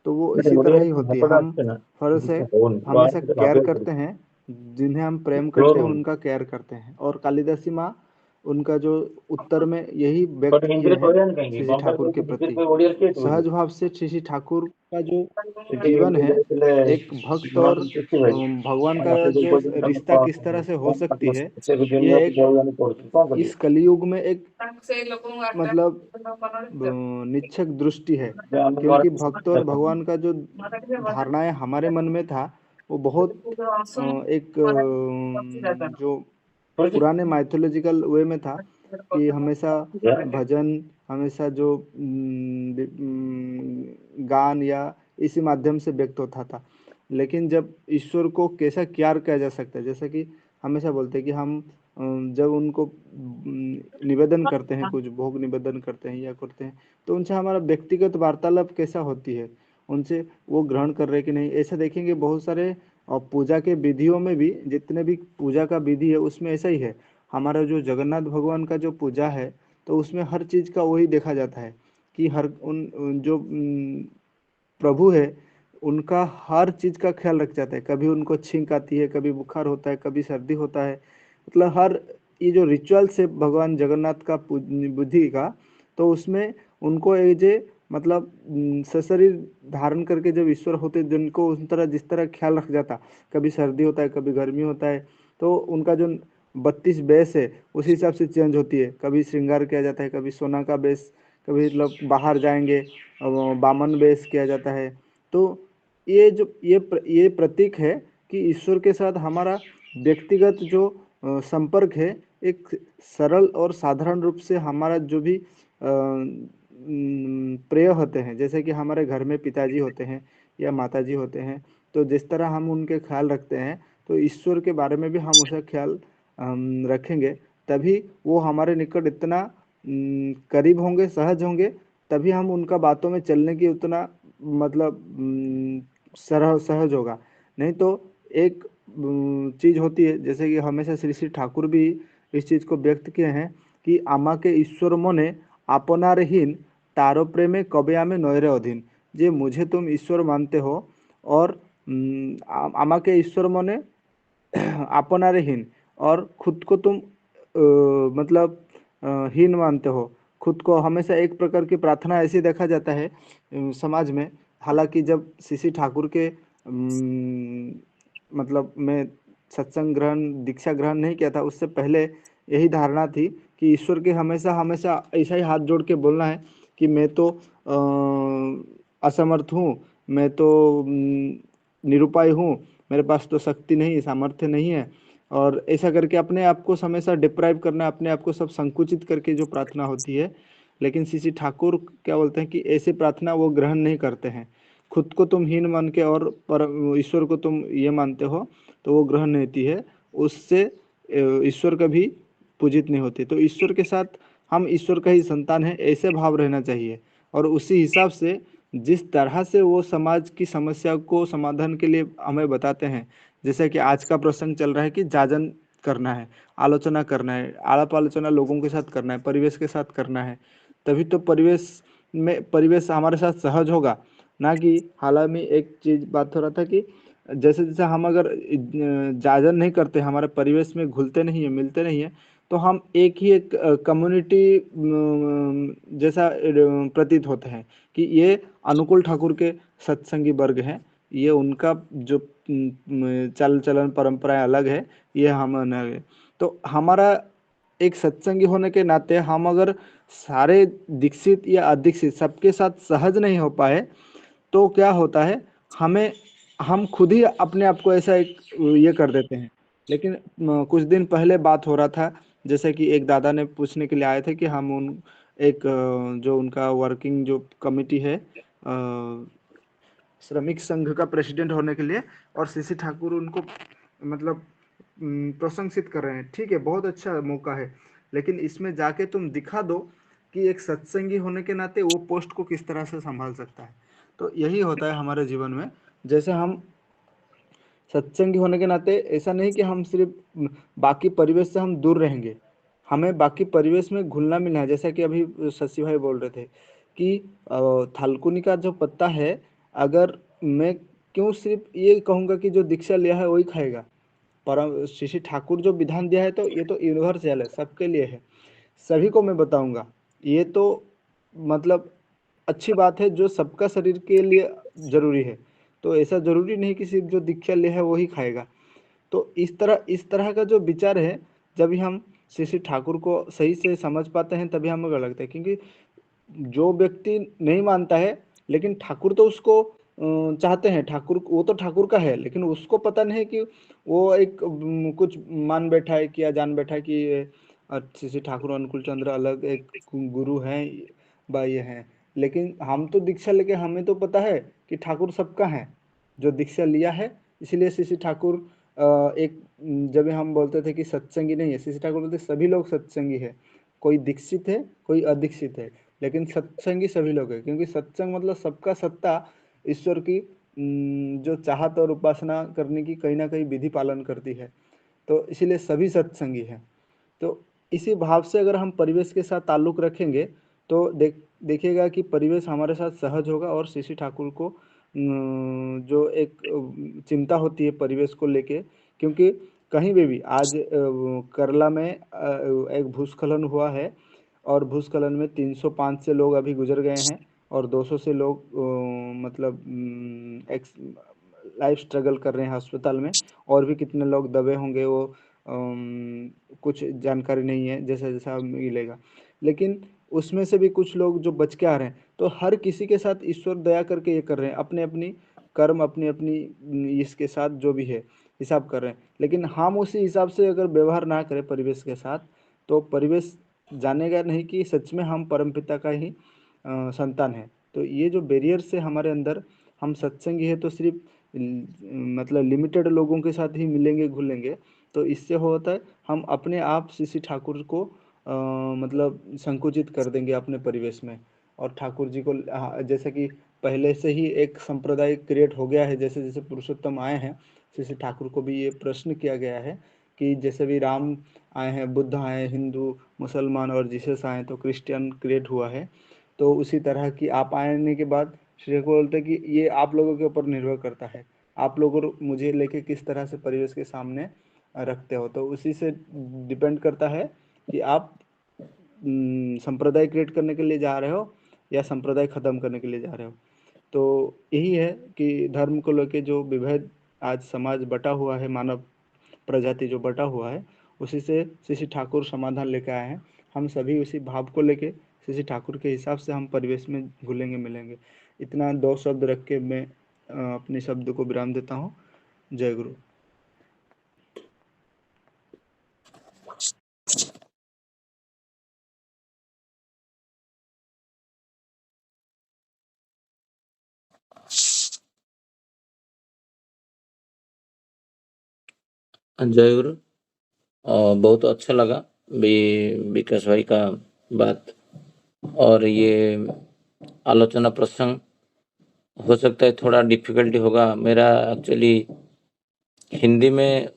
तो वो इसी तरह ही होती है हम फर्ज से हमेशा केयर करते हैं जिन्हें हम प्रेम करते हैं उनका केयर करते हैं और कालिदासी माँ उनका जो उत्तर में यही व्यक्त किए हैं श्री ठाकुर के प्रति सहज भाव से श्री ठाकुर का जो जीवन है एक भक्त और भगवान का जो रिश्ता किस तरह से हो सकती है यह एक इस कलयुग में एक मतलब निच्छक दृष्टि है क्योंकि भक्त और भगवान का जो धारणाएं हमारे मन में था वो बहुत एक जो पुराने माइथोलॉजिकल वे में था कि हमेशा भजन हमेशा जो गान या इसी माध्यम से व्यक्त होता था लेकिन जब ईश्वर को कैसा क्यार किया जा सकता है जैसा कि हमेशा बोलते हैं कि हम जब उनको निवेदन करते हैं कुछ भोग निवेदन करते हैं या करते हैं तो उनसे हमारा व्यक्तिगत वार्तालाप कैसा होती है उनसे वो ग्रहण कर रहे कि नहीं ऐसा देखेंगे बहुत सारे और पूजा के विधियों में भी जितने भी पूजा का विधि है उसमें ऐसा ही है हमारा जो जगन्नाथ भगवान का जो पूजा है तो उसमें हर चीज़ का वही देखा जाता है कि हर उन जो प्रभु है उनका हर चीज़ का ख्याल रख जाता है। कभी उनको छींक आती है, कभी बुखार होता है, कभी सर्दी होता है, मतलब हर ये जो रिचुअल्स है भगवान जगन्नाथ का बुद्धि का, तो उसमें उनको ये जे मतलब सशरीर धारण करके जब ईश्वर होते जिनको उस तरह जिस तरह ख्याल रख जाता, कभी सर्दी होता है, कभी गर्मी होता है, तो उनका जो 32 बेस है उस हिसाब से चेंज होती है। कभी श्रृंगार किया जाता है, कभी सोना का बेस, कभी मतलब बाहर जाएंगे बामन बेस किया जाता है। तो ये जो ये प्रतीक है कि ईश्वर के साथ हमारा व्यक्तिगत जो संपर्क है, एक सरल और साधारण रूप से हमारा जो भी प्रेय होते हैं, जैसे कि हमारे घर में पिताजी होते हैं या माताजी होते हैं, तो जिस तरह हम उनके ख्याल रखते हैं, तो ईश्वर के बारे में भी हम उसका ख्याल रखेंगे, तभी वो हमारे निकट इतना करीब होंगे, सहज होंगे, तभी हम उनका बातों में चलने की उतना मतलब सहज होगा। नहीं तो एक चीज होती है, जैसे कि हमेशा श्री श्री ठाकुर भी इस चीज को व्यक्त किए हैं कि आमाके ईश्वर मने आपनारहीन तारो प्रेमे कबे आमे नयरे अधीन। जे मुझे तुम ईश्वर मानते हो और आमाके ईश्वर मने आपनारहीन, और खुद को तुम मतलब हीन मानते हो, खुद को हमेशा एक प्रकार की प्रार्थना ऐसी देखा जाता है समाज में। हालांकि जब सीसी ठाकुर के मतलब मैं सत्संग ग्रहण दीक्षा ग्रहण नहीं किया था, उससे पहले यही धारणा थी कि ईश्वर के हमेशा हमेशा ऐसा ही हाथ जोड़ के बोलना है कि मैं तो असमर्थ हूँ, मैं तो निरुपाय हूँ, मेरे पास तो शक्ति नहीं, सामर्थ्य नहीं है, और ऐसा करके अपने आप को हमेशा डिप्राइव करना, अपने आप को सब संकुचित करके जो प्रार्थना होती है। लेकिन सीसी ठाकुर क्या बोलते हैं कि ऐसी प्रार्थना वो ग्रहण नहीं करते हैं। खुद को तुम हीन मान के और पर ईश्वर को तुम ये मानते हो, तो वो ग्रहण नहीं होती है, उससे ईश्वर कभी पूजित नहीं होती। तो ईश्वर के साथ हम ईश्वर का ही संतान है, ऐसे भाव रहना चाहिए। और उसी हिसाब से जिस तरह से वो समाज की समस्या को समाधान के लिए हमें बताते हैं, जैसे कि आज का प्रसंग चल रहा है कि जाजन करना है, आलोचना करना है, आलाप आलोचना लोगों के साथ करना है, परिवेश के साथ करना है, तभी तो परिवेश हमारे साथ सहज होगा। ना कि हालांकि एक चीज बात हो रहा था कि जैसे जैसे हम अगर जाजन नहीं करते, हमारे परिवेश में घुलते नहीं है, मिलते नहीं है, तो हम एक ही एक कम्युनिटी जैसा प्रतीत होते हैं कि ये अनुकूल ठाकुर के सत्संगी वर्ग हैं, ये उनका जो चाल चलन परंपराएं अलग है, ये हम अलग है। तो हमारा एक सत्संगी होने के नाते हम अगर सारे दीक्षित या अदीक्षित सबके साथ सहज नहीं हो पाए, तो क्या होता है, हमें हम खुद ही अपने आप को ऐसा एक ये कर देते हैं। लेकिन कुछ दिन पहले बात हो रहा था, जैसे कि एक दादा ने पूछने के लिए आए थे कि हम उन एक जो उनका वर्किंग जो कमिटी है श्रमिक संघ का प्रेसिडेंट होने के लिए, और सीसी ठाकुर उनको मतलब प्रशंसित कर रहे हैं। ठीक है, बहुत अच्छा मौका है, लेकिन इसमें जाके तुम दिखा दो कि एक सत्संगी होने के नाते वो पोस्ट को किस तरह से संभाल सकता है। तो यही होता है हमारे जीवन में, जैसे हम सत्संगी होने के नाते ऐसा नहीं कि हम सिर्फ बाकी परिवेश से हम दूर रहेंगे, हमें बाकी परिवेश में घुलना मिलना है। जैसा कि अभी शशि भाई बोल रहे थे कि थालकुनी का जो पत्ता है, अगर मैं क्यों सिर्फ ये कहूँगा कि जो दीक्षा लिया है वही खाएगा, पर श्री ठाकुर जो विधान दिया है तो ये तो यूनिवर्सल है, सबके लिए है, सभी को मैं बताऊंगा। ये तो मतलब अच्छी बात है, जो सबका शरीर के लिए जरूरी है। तो ऐसा जरूरी नहीं कि सिर्फ जो दीक्षा ले है वही खाएगा। तो इस तरह का जो विचार है, जब भी हम श्री श्री ठाकुर को सही से समझ पाते हैं, तभी हमें लगता है। क्योंकि जो व्यक्ति नहीं मानता है, लेकिन ठाकुर तो उसको चाहते हैं, ठाकुर वो तो ठाकुर का है, लेकिन उसको पता नहीं कि वो एक कुछ मान बैठा है कि या जान बैठा है कि श्री श्री ठाकुर अनुकूल चंद्र अलग एक गुरु हैं बा ये हैं। लेकिन हम तो दीक्षा लेके हमें तो पता है कि ठाकुर सबका है, जो दीक्षा लिया है। इसलिए श्री श्री ठाकुर एक जब हम बोलते थे कि सत्संगी नहीं है, श्री श्री ठाकुर बोलते सभी लोग सत्संगी है, कोई दीक्षित है कोई अदीक्षित है, लेकिन सत्संगी सभी लोग है। क्योंकि सत्संग मतलब सबका सत्ता ईश्वर की जो चाहत और उपासना करने की कहीं ना कहीं विधि पालन करती है, तो इसीलिए सभी सत्संगी है। तो इसी भाव से अगर हम परिवेश के साथ ताल्लुक रखेंगे तो देखिएगा कि परिवेश हमारे साथ सहज होगा। और श्री ठाकुर को जो एक चिंता होती है परिवेश को लेके, क्योंकि कहीं भी आज करला में एक भूस्खलन हुआ है और भूस्खलन में 305 से लोग अभी गुजर गए हैं और 200 से लोग मतलब लाइफ स्ट्रगल कर रहे हैं अस्पताल में। और भी कितने लोग दबे होंगे वो कुछ जानकारी नहीं है, जैसा जैसा मिलेगा। लेकिन उसमें से भी कुछ लोग जो बच के आ रहे हैं, तो हर किसी के साथ ईश्वर दया करके ये कर रहे हैं, अपने अपनी कर्म अपनी अपनी इसके साथ जो भी है हिसाब कर रहे हैं। लेकिन हम उसी हिसाब से अगर व्यवहार ना करें परिवेश के साथ, तो परिवेश जानेगा नहीं कि सच में हम परमपिता का ही संतान है। तो ये जो बैरियर से हमारे अंदर, हम सत्संगी है तो सिर्फ मतलब लिमिटेड लोगों के साथ ही मिलेंगे घुलेंगे, तो इससे होता है हम अपने आप श्री ठाकुर को मतलब संकुचित कर देंगे अपने परिवेश में। और ठाकुर जी को जैसे कि पहले से ही एक संप्रदाय क्रिएट हो गया है, जैसे जैसे पुरुषोत्तम आए हैं श्री ठाकुर को भी ये प्रश्न किया गया है कि जैसे भी राम आए हैं, बुद्ध आए, हिंदू मुसलमान और जीसस आए, तो क्रिश्चियन क्रिएट हुआ है। तो उसी तरह की आप आने के बाद श्री को बोलते हैं कि ये आप लोगों के ऊपर निर्भर करता है, आप लोग मुझे लेके किस तरह से परिवेश के सामने रखते हो। तो उसी से डिपेंड करता है कि आप संप्रदाय क्रिएट करने के लिए जा रहे हो या संप्रदाय खत्म करने के लिए जा रहे हो। तो यही है कि धर्म को लेके जो विभेद आज समाज बटा हुआ है, मानव प्रजाति जो बटा हुआ है, उसी से श्री ठाकुर समाधान लेके आए हैं। हम सभी उसी भाव को लेके श्री ठाकुर के हिसाब से हम परिवेश में घुलेंगे मिलेंगे। इतना 2 शब्द रख के मैं अपने शब्द को विराम देता हूँ। जय गुरु। जय गुरु। बहुत अच्छा लगा विकास भाई का बात। और ये आलोचना प्रसंग हो सकता है थोड़ा डिफिकल्टी होगा। मेरा एक्चुअली हिंदी में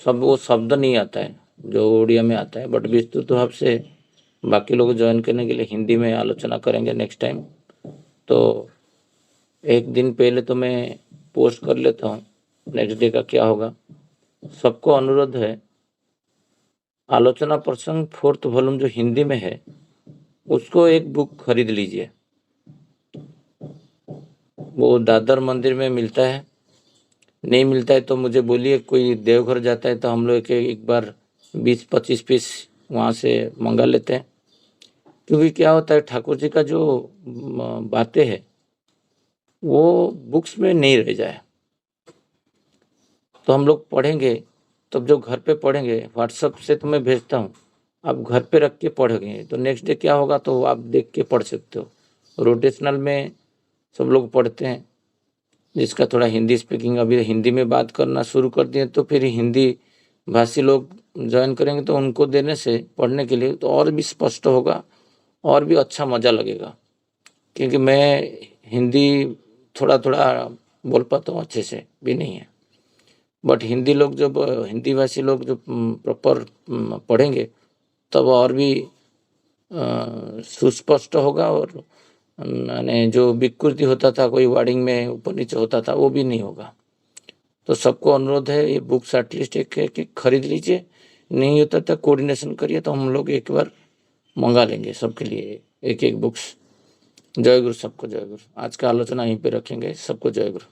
सब वो शब्द नहीं आता है जो उड़िया में आता है, बट विस्तृत भाव से बाकी लोग ज्वाइन करने के लिए हिंदी में आलोचना करेंगे नेक्स्ट टाइम। तो एक दिन पहले तो मैं पोस्ट कर लेता हूँ, नेक्स्ट डे का क्या होगा। सबको अनुरोध है, आलोचना प्रसंग 4th वॉल्यूम जो हिंदी में है उसको एक बुक खरीद लीजिए। वो दादर मंदिर में मिलता है, नहीं मिलता है तो मुझे बोलिए। कोई देवघर जाता है तो हम लोग एक बार 20-25 पीस वहाँ से मंगा लेते हैं। क्योंकि क्या होता है, ठाकुर जी का जो बातें हैं वो बुक्स में नहीं रह जाए, तो हम लोग पढ़ेंगे तब जो घर पे पढ़ेंगे, व्हाट्सएप से तो मैं भेजता हूँ, आप घर पे रख के पढ़ेंगे तो नेक्स्ट डे क्या होगा तो आप देख के पढ़ सकते हो। रोटेशनल में सब लोग पढ़ते हैं, जिसका थोड़ा हिंदी स्पीकिंग, अभी हिंदी में बात करना शुरू कर दिए तो फिर हिंदी भाषी लोग ज्वाइन करेंगे तो उनको देने से पढ़ने के लिए तो और भी स्पष्ट होगा और भी अच्छा मज़ा लगेगा। क्योंकि मैं हिंदी थोड़ा थोड़ा बोल पाता हूँ, अच्छे से भी नहीं है, बट हिंदी लोग जब हिंदी भाषी लोग जो प्रॉपर पढ़ेंगे तब और भी सुस्पष्ट होगा। और मैंने जो विकृति होता था, कोई वर्डिंग में ऊपर नीचे होता था, वो भी नहीं होगा। तो सबको अनुरोध है, ये बुक्स एटलीस्ट एक खरीद लीजिए। नहीं होता तो कोऑर्डिनेशन करिए, तो हम लोग एक बार मंगा लेंगे सबके लिए एक बुक्स। जय गुरु सबको, जय गुरु। आज का आलोचना यहीं पे रखेंगे। सबको जय गुरु।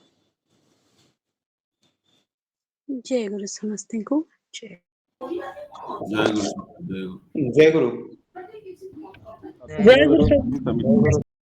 जय गुरु समस्ते को। जय जय गुरु। जय गुरु।